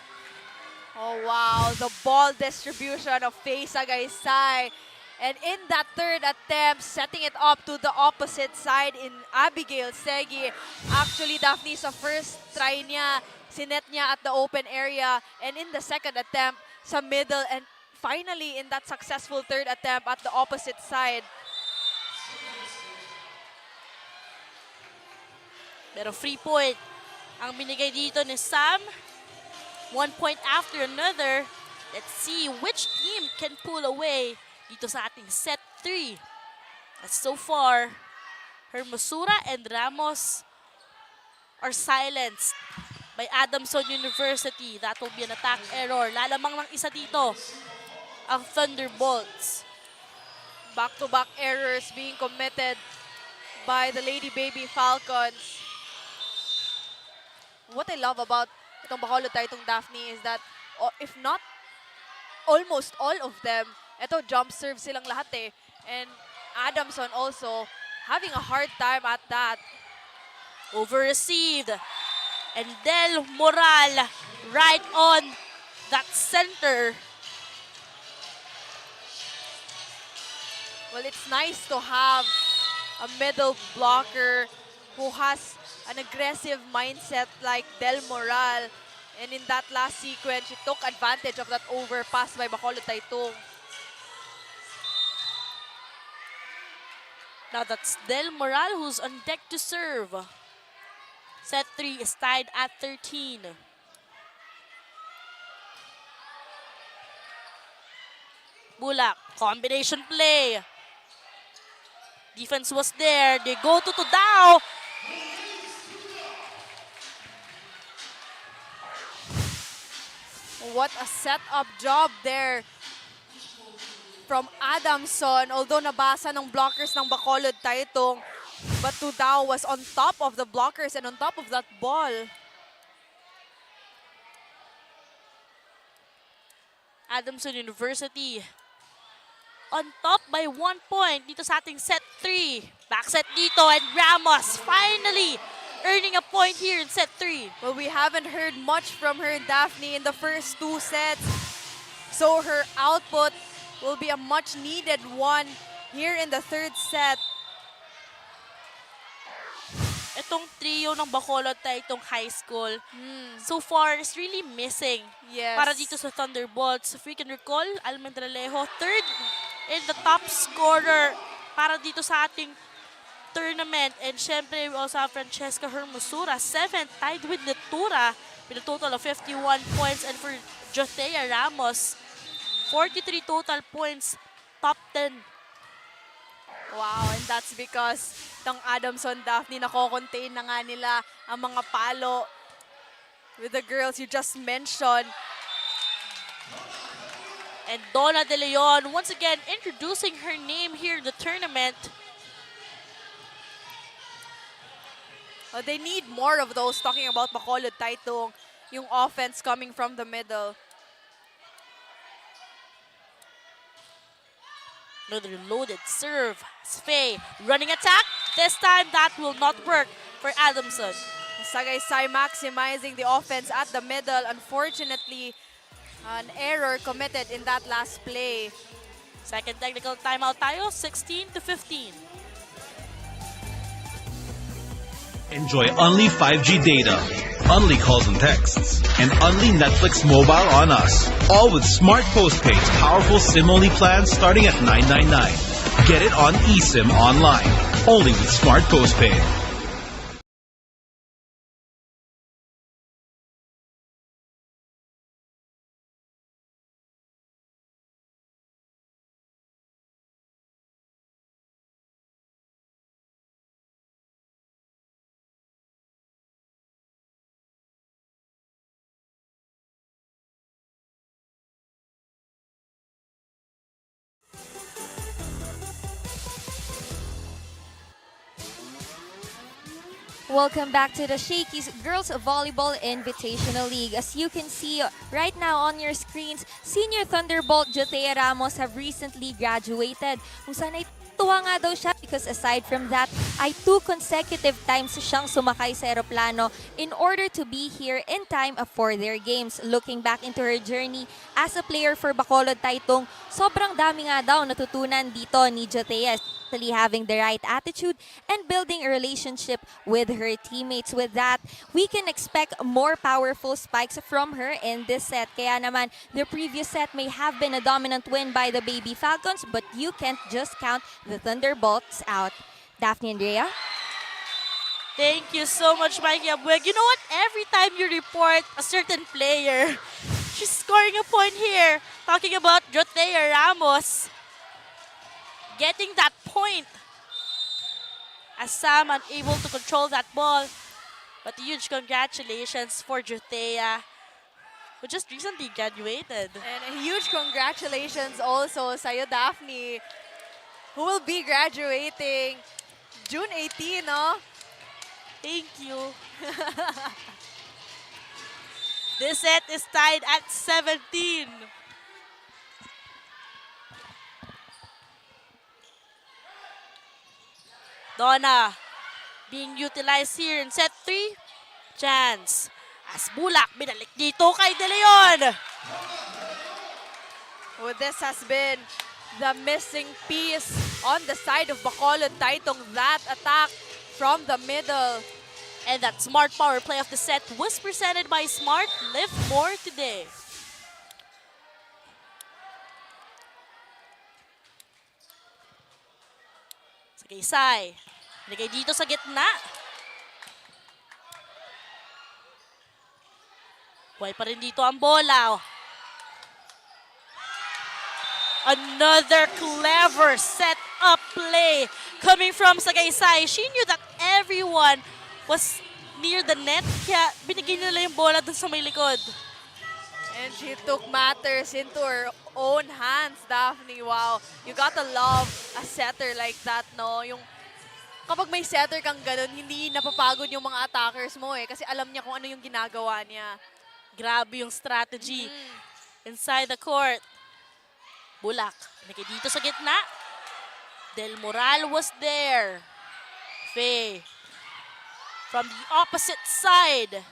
Oh, wow. The ball distribution of Faye Sagaysay. And in that third attempt, setting it up to the opposite side in Abigail Segi. Actually, Daphne, sa first try niya, sinet niya at the open area. And in the second attempt, sa middle. And finally, in that successful third attempt at the opposite side. Pero free point ang binigay dito ni Sam. 1 point after another. Let's see which team can pull away dito sa ating set 3. As so far, Hermosura and Ramos are silenced by Adamson University. That will be an attack error. Lalamang ng isa dito ang Thunderbolts. Back-to-back errors being committed by the Lady Baby Falcons. What I love about itong Bacolod Tay Tung, Daphne, is that if not almost all of them, ito jump serve silang lahat eh. And Adamson also having a hard time at that. Over-received. And Del Moral right on that center. Well, it's nice to have a middle blocker who has an aggressive mindset like Del Moral. And in that last sequence, she took advantage of that overpass by Bacolod Tay Tung. Now that's Del Moral who's on deck to serve. Set 3 is tied at 13. Bulak, combination play. Defense was there. They go to Tudao. What a setup job there from Adamson. Although nabasa ng blockers ng Bacolod Tay Tung, but Tudao was on top of the blockers and on top of that ball. Adamson University on top by 1 point dito sa ating set 3. Back set dito and Ramos finally earning a point here in set 3. Well, we haven't heard much from her, Daphne, in the first 2 sets. So her output will be a much needed one here in the third set. Itong trio ng Bacolod Tay Tung High School, so far is really missing. Yes. Para dito sa Thunderbolts. If we can recall, Almendralejo, third in the top scorer para dito sa ating tournament. And syempre, we also have Francesca Hermosura, 7th, tied with Natura with a total of 51 points. And for Jothea Ramos, 43 total points, top 10. Wow, and that's because ng Adamson, Daphne, nako-contain na nga nila ang mga palo with the girls you just mentioned. And Donna De Leon, once again, introducing her name here in the tournament. Oh, they need more of those, talking about Bacolod Tay Tung, yung offense coming from the middle. Another loaded serve. Faye running attack. This time that will not work for Adamson. Sagaysay maximizing the offense at the middle. Unfortunately, an error committed in that last play. Second technical timeout tayo, 16-15. Enjoy only 5G data, only calls and texts, and only Netflix mobile on us. All with smart postpaid, powerful SIM-only plans starting at $9.99. Get it on eSIM online, only with smart postpaid. Welcome back to the Shakey's Girls Volleyball Invitational League. As you can see right now on your screens, Senior Thunderbolt Jothea Ramos have recently graduated. Kung saan ay tuwa nga daw siya because aside from that, ay 2 consecutive times siyang sumakay sa eroplano in order to be here in time for their games. Looking back into her journey as a player for Bacolod Tay Tung, sobrang dami nga daw natutunan dito ni Jothea. Having the right attitude and building a relationship with her teammates. With that, we can expect more powerful spikes from her in this set. Kaya naman, the previous set may have been a dominant win by the Baby Falcons, but you can't just count the Thunderbolts out. Daphne and Rhea? Thank you so much, Mikey Abueg. You know what? Every time you report a certain player, she's scoring a point here. Talking about Jothea Ramos getting that point as Sam unable to control that ball. But huge congratulations for Jothea, who just recently graduated. And a huge congratulations also sa'yo, Daphne, who will be graduating June 18, no? Thank you. This set is tied at 17. Donna being utilized here in set 3. Chance. As Bulak, binalik dito kay De Leon. Well, this has been the missing piece on the side of Bacolod Tay Tung. That attack from the middle. And that smart power play of the set was presented by Smart. Live more today. Sagaysay. Nagay dito sa gitna. Buhay pa rin dito ang bola. Another clever set-up play coming from Sagaysay. She knew that everyone was near the net, kaya binigay nila yung bola dun sa may likod. And she took matters into her own hands, Daphne. Wow, you gotta love a setter like that, no? Yung kapag may setter kang ganun, hindi napapagod yung mga attackers mo eh. Kasi alam niya kung ano yung ginagawa niya. Grabe yung strategy inside the court. Bulak. Nagay dito sa gitna. Del Moral was there. Faye. From the opposite side.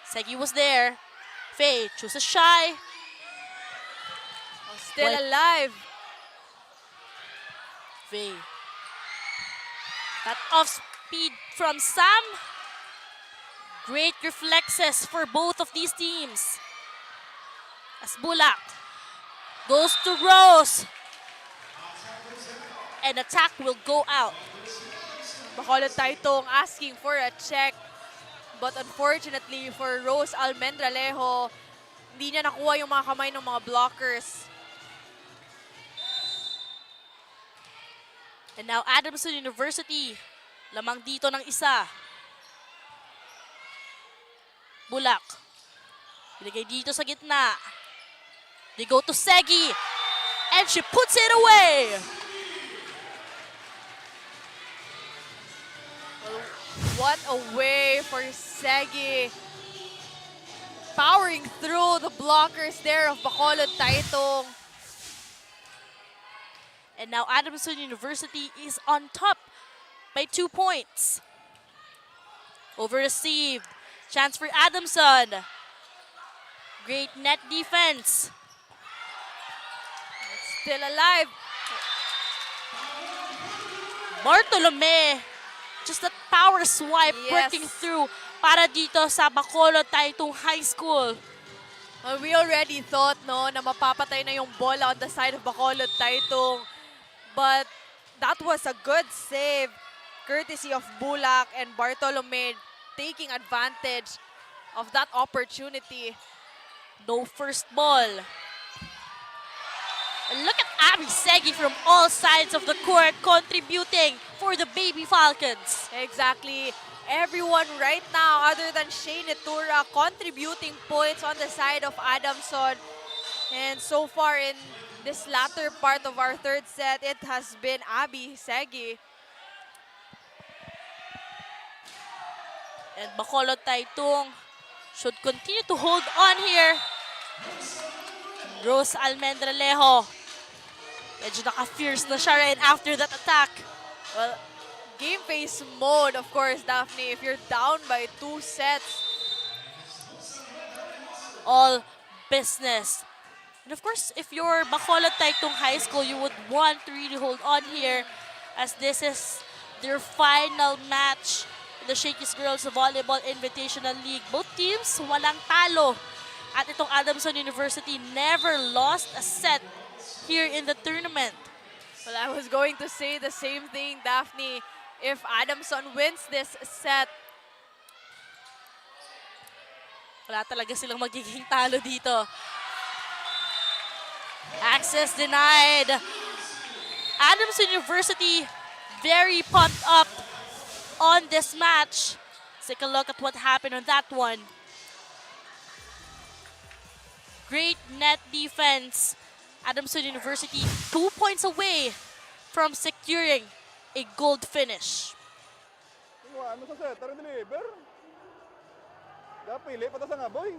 Segi was there. Faye chooses shy. Still alive. Faye. That off speed from Sam. Great reflexes for both of these teams. As Bulak goes to Rose. And attack will go out. Bacolod Tay Tung asking for a check. But unfortunately for Rose Almendralejo, hindi niya nakuha yung mga kamay ng mga blockers. And now Adamson University, lamang dito ng isa. Bulak. Binigay dito sa gitna. They go to Segi. And she puts it away. What a way for Segi. Powering through the blockers there of Bacolod Tay Tung. And now Adamson University is on top by 2 points. Over received. Chance for Adamson. Great net defense. Still alive. Bartolome. Just that power swipe Yes. working through para dito sa Bacolod Tay Tung High School. We already thought na mapapatay na yung bola on the side of Bacolod Tay Tung. But that was a good save, courtesy of Bulak and Bartolome taking advantage of that opportunity. No first ball. And look at Abby Segi from all sides of the court contributing for the Baby Falcons. Exactly. Everyone right now, other than Shane Itura, contributing points on the side of Adamson. And so far in this latter part of our third set, it has been Abby Segi. And Bacolod Tay Tung should continue to hold on here. Rose Almendralejo. Medyo naka-fierce na siya right after that attack. Well, game face mode, of course, Daphne. If you're down by 2 sets, All business. And of course, if you're Bacolod Tay Tung High School, you would want to really hold on here as this is their final match in the Shakey's Girls Volleyball Invitational League. Both teams walang talo. At itong Adamson University never lost a set here in the tournament. well, I was going to say the same thing, Daphne. If Adamson wins this set, Wala talaga silang magiging talo dito. Access denied. Adamson University very pumped up on this match. Let's take a look at what happened on that one. Great net defense. Adamson University 2 points away from securing a gold finish. Ano sa set? Tara deliver. Pili, patas nga, boy.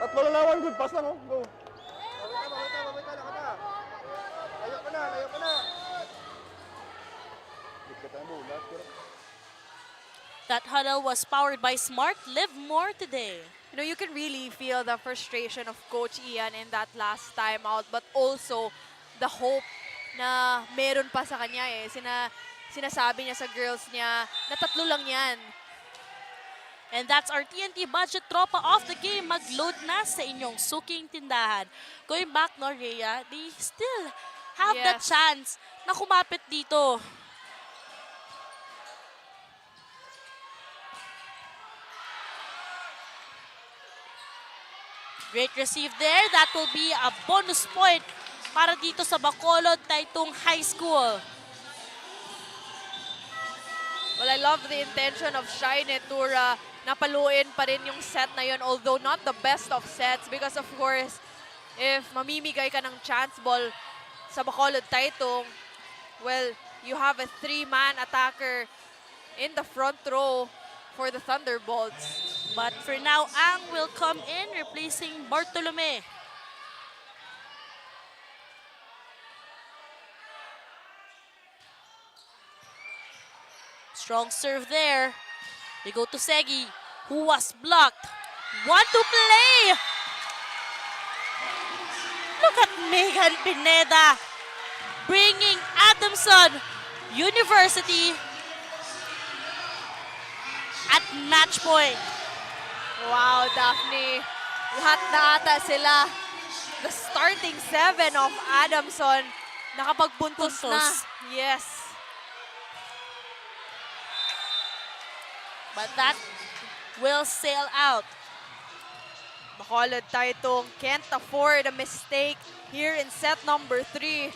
Tatlo na lawan, good pass lang, oh. Go. Mabay ka. Layo ka na. Dikit ang bola. That huddle was powered by Smart. Live more today. you can really feel the frustration of Coach Ian in that last timeout, but also the hope na meron pa sa kanya eh. Sinasabi niya sa girls niya na 3 lang yan. And that's our TNT Budget Tropa of the game. Mag-load na sa inyong suking tindahan. Going back, no, Rhea, they still have that Yes. chance na kumapit dito. Great receive there. That will be a bonus point para dito sa Bacolod Tay Tung High School. Well, I love the intention of Shine Itura na paluin pa rin yung set na yun, although not the best of sets because of course, if mamimigay ka ng chance ball sa Bacolod Tay Tung, well, you have a 3-man attacker in the front row for the Thunderbolts. But for now, Ang will come in replacing Bartolome. Strong serve there. They go to Segi, who was blocked. 1 to play. Look at Megan Pineda bringing Adamson University at match point. Wow, Daphne. Lahat na ata sila. The starting 7 of Adamson nakapagpuntos na. Yes. But that will sail out. Bacolod Tay Tung can't afford a mistake here in set number 3.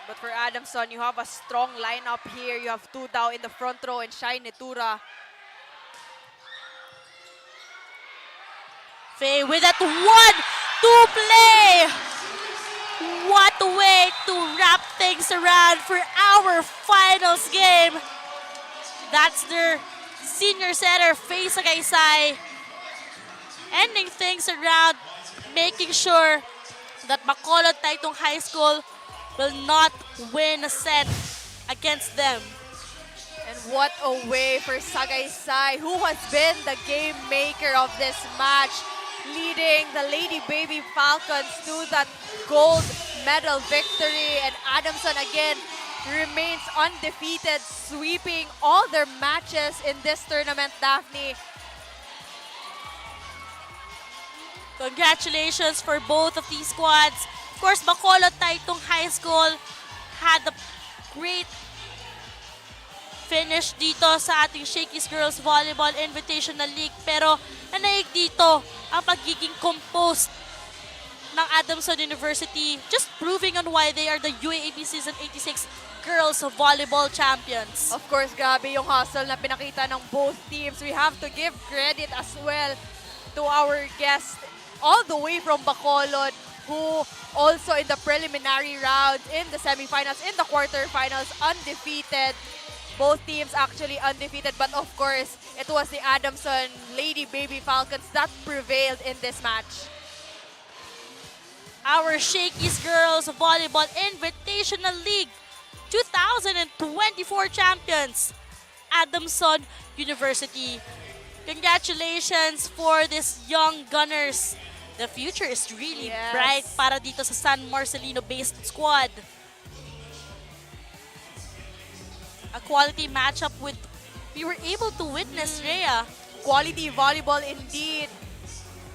But for Adamson, you have a strong lineup here. You have Tu Dao in the front row and Shakey Tura. Faye with that 1-2 play. What a way to wrap things around for our finals game. That's their senior setter, Faye Sagaysay, ending things around, making sure that Bacolod Tay Tung High School will not win a set against them. And what a way for Sagaysay, who has been the game maker of this match, leading the Lady Baby Falcons to that gold medal victory. And Adamson again remains undefeated, sweeping all their matches in this tournament, Daphne. Congratulations for both of these squads. Of course, Bacolod Tay Tung High School had a great finish dito sa ating Shakey's Girls Volleyball Invitational League. Pero nanaig dito ang pagiging composed ng Adamson University, just proving on why they are the UAAP Season 86 Girls Volleyball Champions. Of course, grabe yung hustle na pinakita ng both teams. We have to give credit as well to our guest all the way from Bacolod, who also in the preliminary rounds, in the semifinals, in the quarterfinals, undefeated. Both teams actually undefeated, but of course, it was the Adamson Lady Baby Falcons that prevailed in this match. Our Shakey's Girls Volleyball Invitational League 2024 champions, Adamson University. Congratulations for these young gunners. The future is really Yes. bright para dito sa San Marcelino-based squad. A quality matchup we were able to witness, Rhea. Quality volleyball indeed.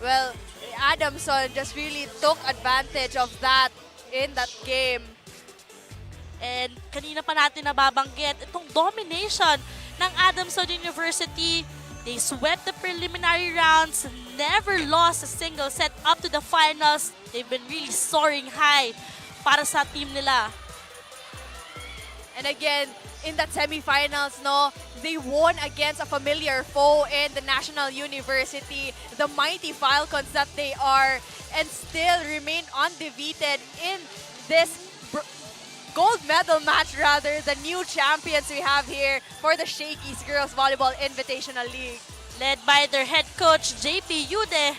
Well, Adamson just really took advantage of that in that game. And kanina pa natin nababanggit itong domination ng Adamson University. They swept the preliminary rounds, never lost a single set up to the finals. They've been really soaring high para sa team nila. And again, in that semifinals, no, they won against a familiar foe in the National University, the mighty Falcons that they are, and still remain undefeated in this gold medal match, rather, the new champions we have here for the Shakey's Girls Volleyball Invitational League. Led by their head coach, JP Yude.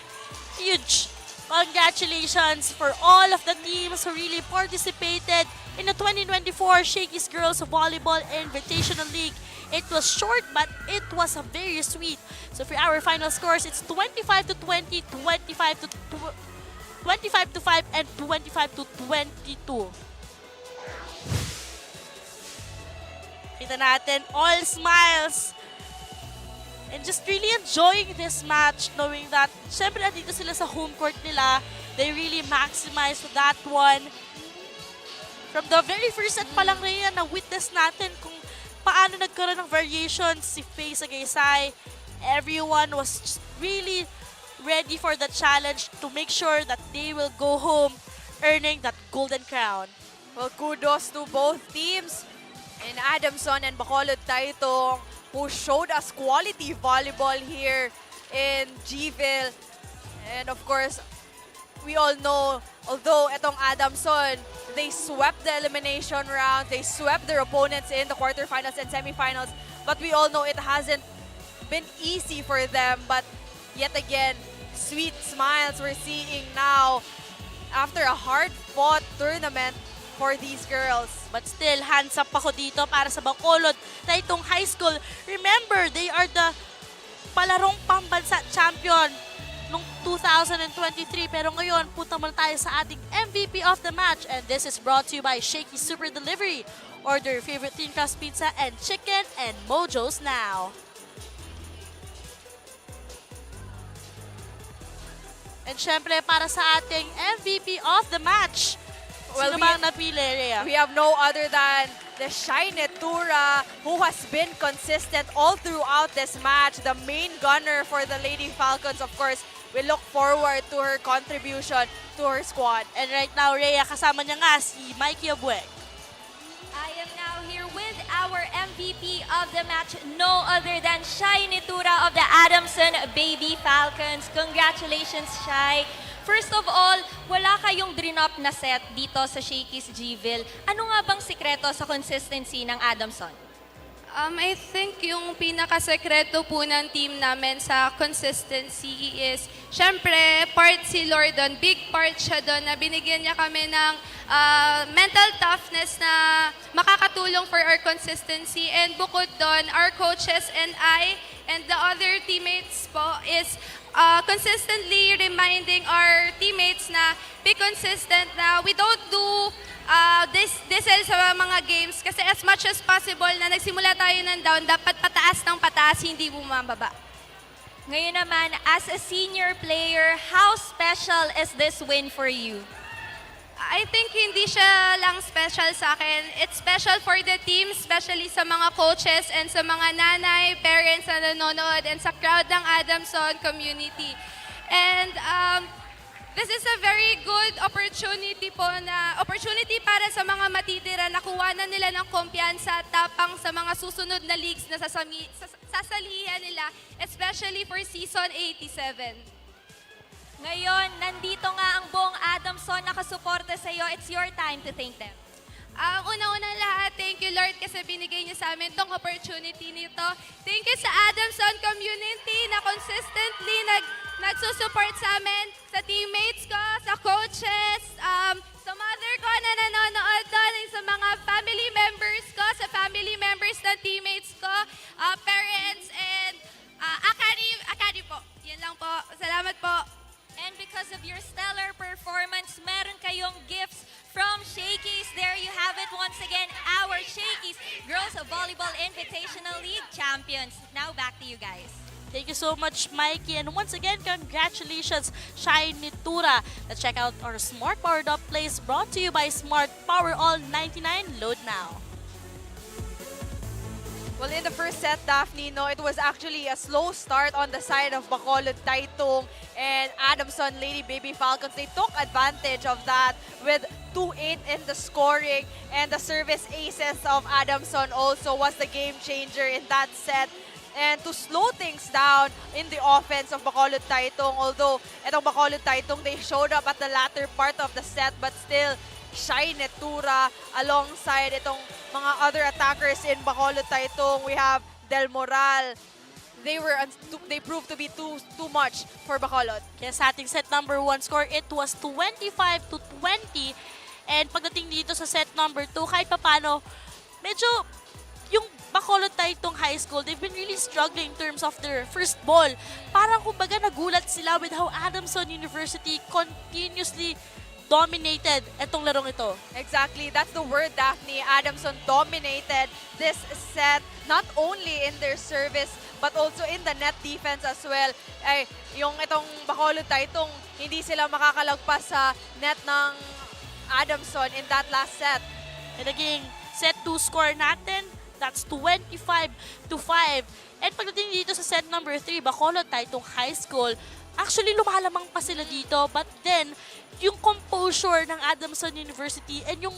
Huge congratulations for all of the teams who really participated in the 2024 Shakey's Girls Volleyball Invitational League. It was short, but it was very sweet. So for our final scores, it's 25-20, 25-5, and 25-22. Kita natin, all smiles. And just really enjoying this match, knowing that, syempre, dito sila sa home court nila. They really maximized that one. From the very first set pa lang rin, na-witness natin kung paano nagkaroon ng variations si Faye Sagaysay. Everyone was just really ready for the challenge to make sure that they will go home earning that golden crown. Well, kudos to both teams in Adamson and Bacolod Tay Tung, who showed us quality volleyball here in GVIL. And of course, we all know, although itong Adamson, they swept the elimination round, they swept their opponents in the quarterfinals and semifinals, but we all know it hasn't been easy for them. But yet again, sweet smiles we're seeing now after a hard-fought tournament for these girls. But still, hands up ako dito para sa Bacolod Tay Tung High School. Remember, they are the palarong pambansa champion noong 2023. Pero ngayon, punta muna tayo sa ating MVP of the match. And this is brought to you by Shakey Super Delivery. Order your favorite thin crust pizza and chicken and Mojos now. And syempre, para sa ating MVP of the match, Well, sino ba ang napili, Rhea? We have no other than the Shakey Tura, who has been consistent all throughout this match. The main gunner for the Lady Falcons, of course. We look forward to her contribution to her squad. And right now, Rhea, kasama niya nga si Mikey Abueg. I am now here with our MVP of the match, no other than Shakey Tura of the Adamson Baby Falcons. Congratulations, Shai. First of all, wala kayong drinop na set dito sa Shakey's GVIL. Ano nga bang sikreto sa consistency ng Adamson? I think yung pinakasekreto po ng team namin sa consistency is, syempre, part si Lord doon. Big part siya doon na binigyan niya kami ng mental toughness na makakatulong for our consistency. And bukod doon, our coaches and I and the other teammates po is consistently reminding our teammates na be consistent, na we don't do diesel sa mga games kasi as much as possible na nagsimula tayo ng down, dapat pataas ng pataas, hindi bumababa. Ngayon naman, as a senior player, how special is this win for you? I think hindi siya lang special sa akin. It's special for the team, especially sa mga coaches and sa mga nanay, parents na nanonood and sa crowd ng Adamson community. And this is a very good opportunity po na opportunity para sa mga matitira na kuha na nila ng kumpiyansa at tapang sa mga susunod na leagues na sasalihan nila, especially for season 87. Ngayon, nandito nga ang buong Adamson nakasuporta sa iyo. It's your time to thank them. Una-una lahat, thank you Lord kasi binigay niyo sa amin tong opportunity nito. Thank you sa Adamson community na consistently nagsusupport sa amin, sa teammates ko, sa coaches, sa mother ko na nanonood doon, sa mga family members ko, sa family members ng teammates ko, parents, and academy po. Yan lang po. Salamat po. And because of your stellar performance, meron kayong gifts from Shakey's. There you have it once again, our Shakey's Girls Volleyball Invitational League champions. Now back to you guys. Thank you so much, Mikey. And once again, congratulations, Shakey Tura. Let's check out our Smart Powered Up plays brought to you by Smart Power All 99. Load now. Well, in the first set, Daphne, no, it was actually a slow start on the side of Bacolod Tay Tung and Adamson Lady Baby Falcons. They took advantage of that with 2-8 in the scoring, and the service aces of Adamson also was the game changer in that set. And to slow things down in the offense of Bacolod Tay Tung, although itong Bacolod Tay Tung, they showed up at the latter part of the set, but still, Shakey Tura alongside itong mga other attackers in Bacolod Tay Tung. We have Del Moral. They proved to be too much for Bacolod. Kaya sa ating set number 1 score, it was 25-20. And pagdating dito sa set number 2, kahit papano, medyo yung Bacolod Tay Tung High School, they've been really struggling in terms of their first ball. Parang kumbaga nagulat sila with how Adamson University continuously dominated itong larong ito. Exactly, that's the word, Daphne. Adamson dominated this set, not only in their service, but also in the net defense as well. Ay, yung itong Bacolod Tay Tung, hindi sila makakalagpas sa net ng Adamson in that last set. And again, set 2 score natin, that's 25-5. And pagdating dito sa set number 3, Bacolod Tay Tung High School, actually lumalamang pa sila dito, but then yung composure ng Adamson University and yung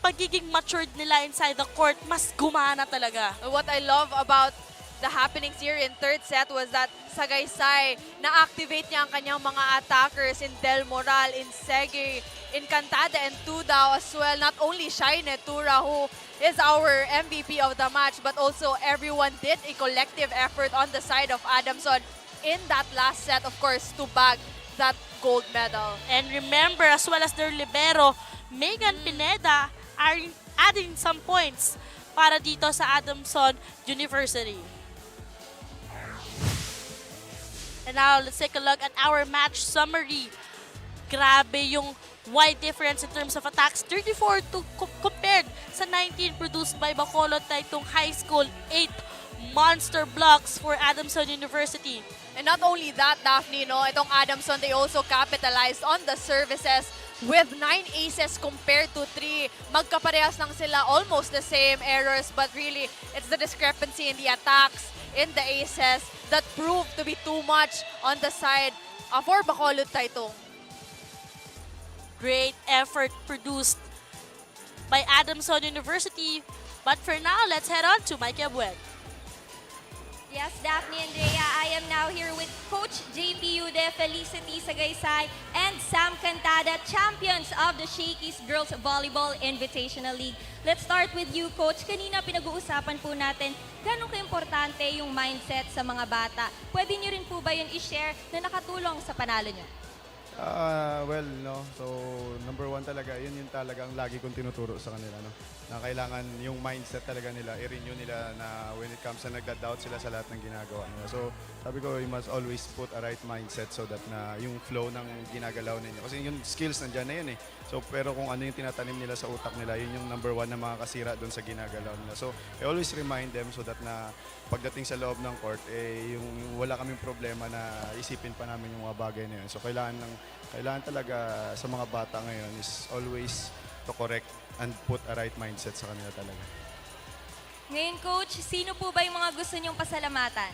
pagiging matured nila inside the court, mas gumana talaga. What I love about the happenings here in third set was that Sagaysay, na-activate niya ang kanyang mga attackers in Del Moral, in Segi, in Cantada and Tudao as well. Not only Shakey Tura, who is our MVP of the match, but also everyone did a collective effort on the side of Adamson in that last set, of course, to bag that gold medal. And remember, as well as their libero, Megan Pineda are adding some points para dito sa Adamson University. And now, let's take a look at our match summary. Grabe yung wide difference in terms of attacks. 34 to compared sa 19 produced by Bacolod Tay Tung High School. 8 monster blocks for Adamson University. And not only that, Daphne, no, itong Adamson, they also capitalized on the services with 9 aces compared to 3. Magkaparehas lang sila, almost the same errors, but really, it's the discrepancy in the attacks, in the aces, that proved to be too much on the side for Bacolod Tay Tung. Great effort produced by Adamson University. But for now, let's head on to Mike Abuel. Yes, Daphne and Rhea, I am now here with Coach JP Ude, Felicity Sagaysay, and Sam Cantada, champions of the Shakey's Girls Volleyball Invitational League. Let's start with you, Coach. Kanina pinag-uusapan po natin gano'ng kaimportante yung mindset sa mga bata. Pwede niyo rin po ba yun i-share na nakatulong sa panalo niyo? Well, no. So, number one talaga, yun yung talagang lagi kong tinuturo sa kanila, no. Na kailangan yung mindset talaga nila, i-renew nila na when it comes na nagda-doubt sila sa lahat ng ginagawa nila. So, sabi ko, you must always put a right mindset so that na yung flow ng ginagalaw ninyo. Kasi yung skills nandyan na yun eh. So, pero kung ano yung tinatanim nila sa utak nila, yun yung number one na makakasira doon sa ginagalaw nila. So, I always remind them so that na pagdating sa loob ng court, eh, yung wala kaming problema na isipin pa namin yung mga bagay na yun. So, kailangan talaga sa mga bata ngayon is always to correct and put a right mindset sa kanila talaga. Ngayon, Coach, sino po ba yung mga gusto niyong pasalamatan?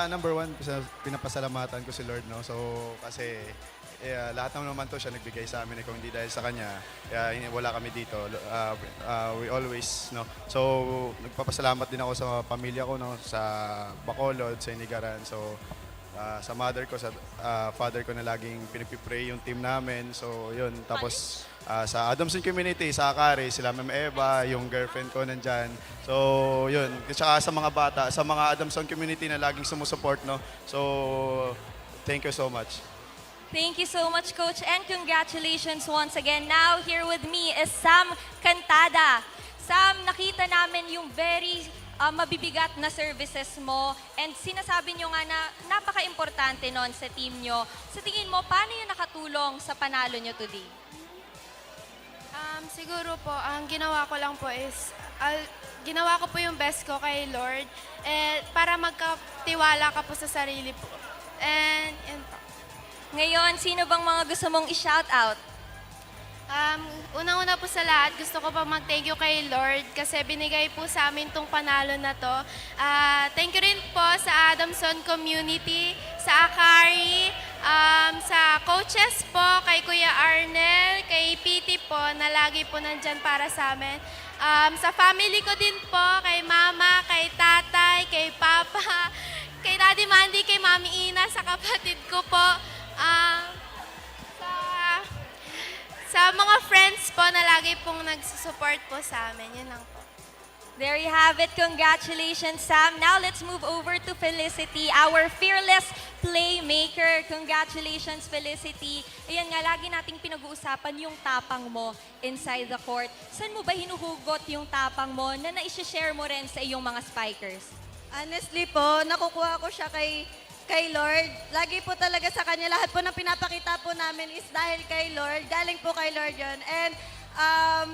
Number one, pinapasalamatan ko si Lord, no? So, kasi lahat naman to siya nagbigay sa amin. Kung hindi dahil sa Kanya, wala kami dito. We always, no? So, nagpapasalamat din ako sa pamilya ko, no? Sa Bacolod, sa Inigaran. So, sa mother ko, sa father ko na laging pinagpipray yung team namin. So, yun. Tapos, sa Adamson community, sa Akari, sila Ma'am Eva, yung girlfriend ko nandyan. So, yun. Tsaka sa mga bata, sa mga Adamson community na laging sumusuport, no? So, thank you so much. Thank you so much, Coach, and congratulations once again. Now, here with me is Sam Cantada. Sam, nakita namin yung very mabibigat na services mo and sinasabi nyo nga na napaka-importante nun sa team nyo. Sa tingin mo, paano yun nakatulong sa panalo nyo today? Siguro po, ang ginawa ko lang po is, ginawa ko po yung best ko kay Lord para magkatiwala ka po sa sarili po. And yun po. Ngayon, sino bang mga gusto mong i-shout out? Unang-una po sa lahat, gusto ko pa mag-thank you kay Lord kasi binigay po sa amin tong panalo na to. Thank you rin po sa Adamson community, sa Akari, sa coaches po, kay Kuya Arnel, kay PT po na lagi po nandyan para sa amin. Sa family ko din po, kay Mama, kay Tatay, kay Papa, kay Daddy Mandy, kay Mami Ina, sa kapatid ko po. Sa mga friends po na lagi pong nagsusupport po sa amin. Yun lang po. There you have it. Congratulations, Sam. Now let's move over to Felicity, our fearless playmaker. Congratulations, Felicity. Ayan nga, lagi nating pinag-uusapan yung tapang mo inside the court. Saan mo ba hinuhugot yung tapang mo na naisha-share mo rin sa iyong mga spikers? Honestly po, nakukuha ko siya kay Lord. Lagi po talaga sa Kanya. Lahat po ng pinapakita po namin is dahil kay Lord. Galing po kay Lord yun. And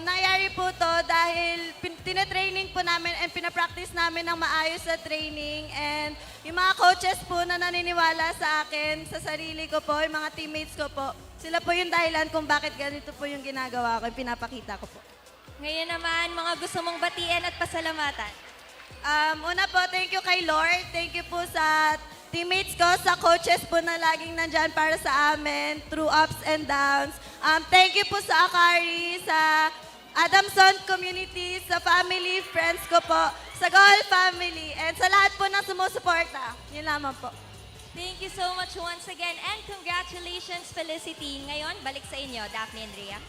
nangyari po to dahil tinetraining po namin and pinapractice namin ng maayos sa training. And yung mga coaches po na naniniwala sa akin, sa sarili ko po, yung mga teammates ko po, sila po yung dahilan kung bakit ganito po yung ginagawa ko, yung pinapakita ko po. Ngayon naman, mga gusto mong batiin at pasalamatan. Una po, thank you kay Lord. Thank you po sa teammates ko, sa coaches po na laging nandyan para sa amin through ups and downs. Thank you po sa Akari, sa Adamson community, sa family, friends ko po, sa Goal family, and sa lahat po na sumusuporta. Yun lamang po. Thank you so much once again and congratulations, Felicity. Ngayon, balik sa inyo, Daphne and Rhea.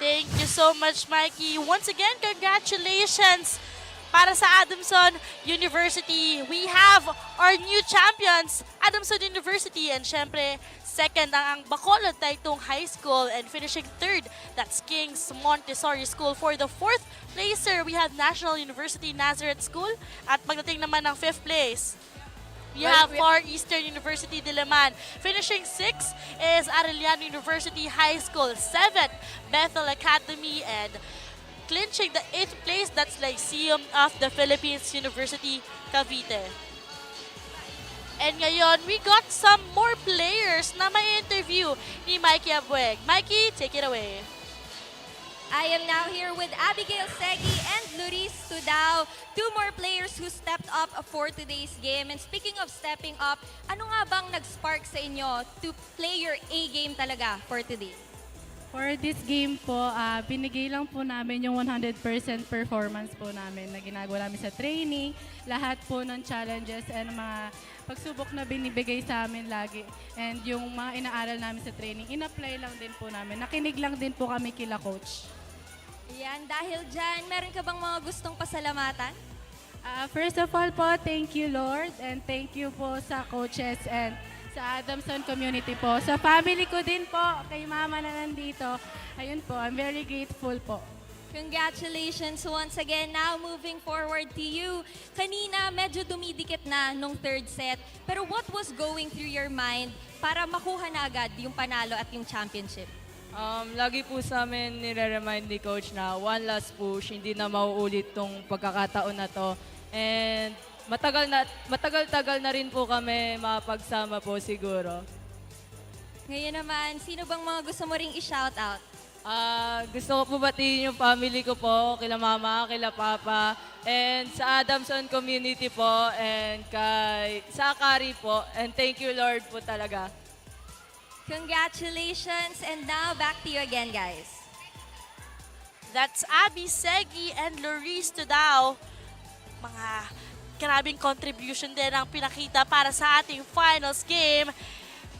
Thank you so much, Mikey. Once again, congratulations para sa Adamson University. We have our new champions, Adamson University, and syempre, second ang Bacolod Tay Tung High School, and finishing third, that's King's Montessori School. For the fourth placer, we have National University Nazareth School, at pagdating naman ng fifth place, we have Far Eastern University Diliman. Finishing sixth is Arellano University High School. Seventh, Bethel Academy, and clinching the 8th place, that's Lyceum of the Philippines University, Cavite. And ngayon, we got some more players na may interview ni Mikey Abueg. Mikey, take it away. I am now here with Abigail Shakey and Luis Tudao, two more players who stepped up for today's game. And speaking of stepping up, ano nga bang nag-spark sa inyo to play your A-game talaga for today? For this game po, binigay lang po namin yung 100% performance po namin na ginagawa namin sa training, lahat po ng challenges and mga pagsubok na binibigay sa amin lagi. And yung mga inaaral namin sa training, in-apply lang din po namin. Nakinig lang din po kami kila coach. Yan, dahil dyan, meron ka bang mga gustong pasalamatan? First of all po, thank you Lord and thank you po sa coaches and sa Adamson community po. Sa family ko din po, kay mama na nandito. Ayun po, I'm very grateful po. Congratulations once again. Now moving forward to you. Kanina medyo dumidikit na nung third set. Pero what was going through your mind para makuha na agad yung panalo at yung championship? Lagi po sa amin nire-remind ni Coach na one last push, hindi na mauulit tong pagkakataon na to. And matagal-tagal na rin po kami mapagsama po siguro. Ngayon naman, sino bang mga gusto mo ring i-shoutout? Gusto ko po batiin yung family ko po, kila mama, kila papa, and sa Adamson community po, and sa Akari po, and thank you Lord po talaga. Congratulations, and now back to you again, guys. That's Abby Shakey and Luis Tudao. Mga grabing contribution din ang pinakita para sa ating finals game.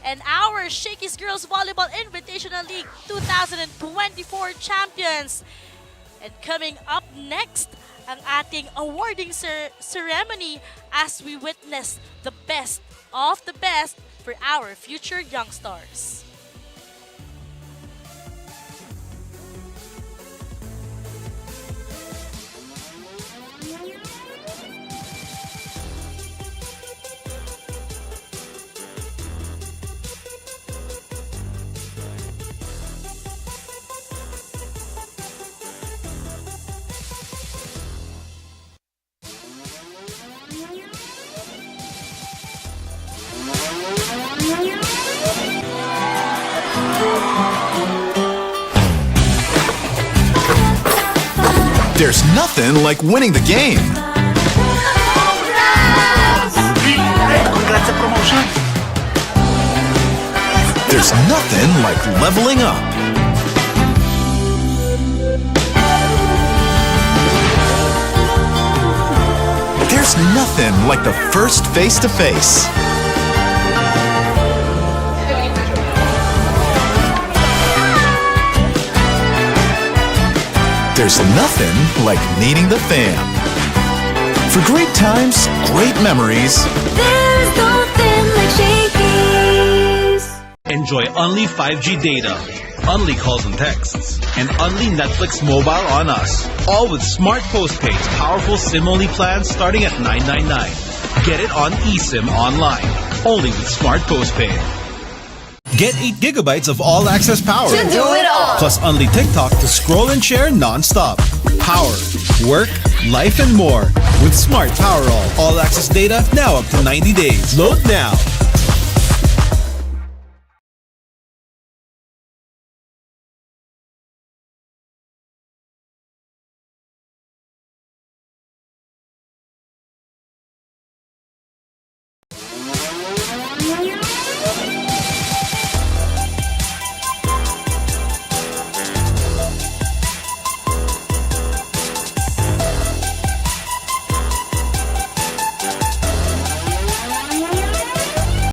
And our Shakey's Girls Volleyball Invitational League 2024 champions. And coming up next, ang ating awarding ceremony as we witness the best of the best for our future young stars. There's nothing like winning the game. Congrats sa promotion. There's nothing like leveling up. There's nothing like the first face-to-face. There's nothing like meeting the fam. For great times, great memories. There's nothing like Shakey's. Enjoy only 5G data, only calls and texts, and only Netflix mobile on us. All with smart postpaid, powerful SIM-only plans starting at $9.99. Get it on eSIM online, only with smart postpaid. Get 8 gigabytes of all-access power. To do it all. Plus only TikTok to scroll and share non-stop. Power, work, life, and more. With Smart Power All. All-access data now up to 90 days. Load now.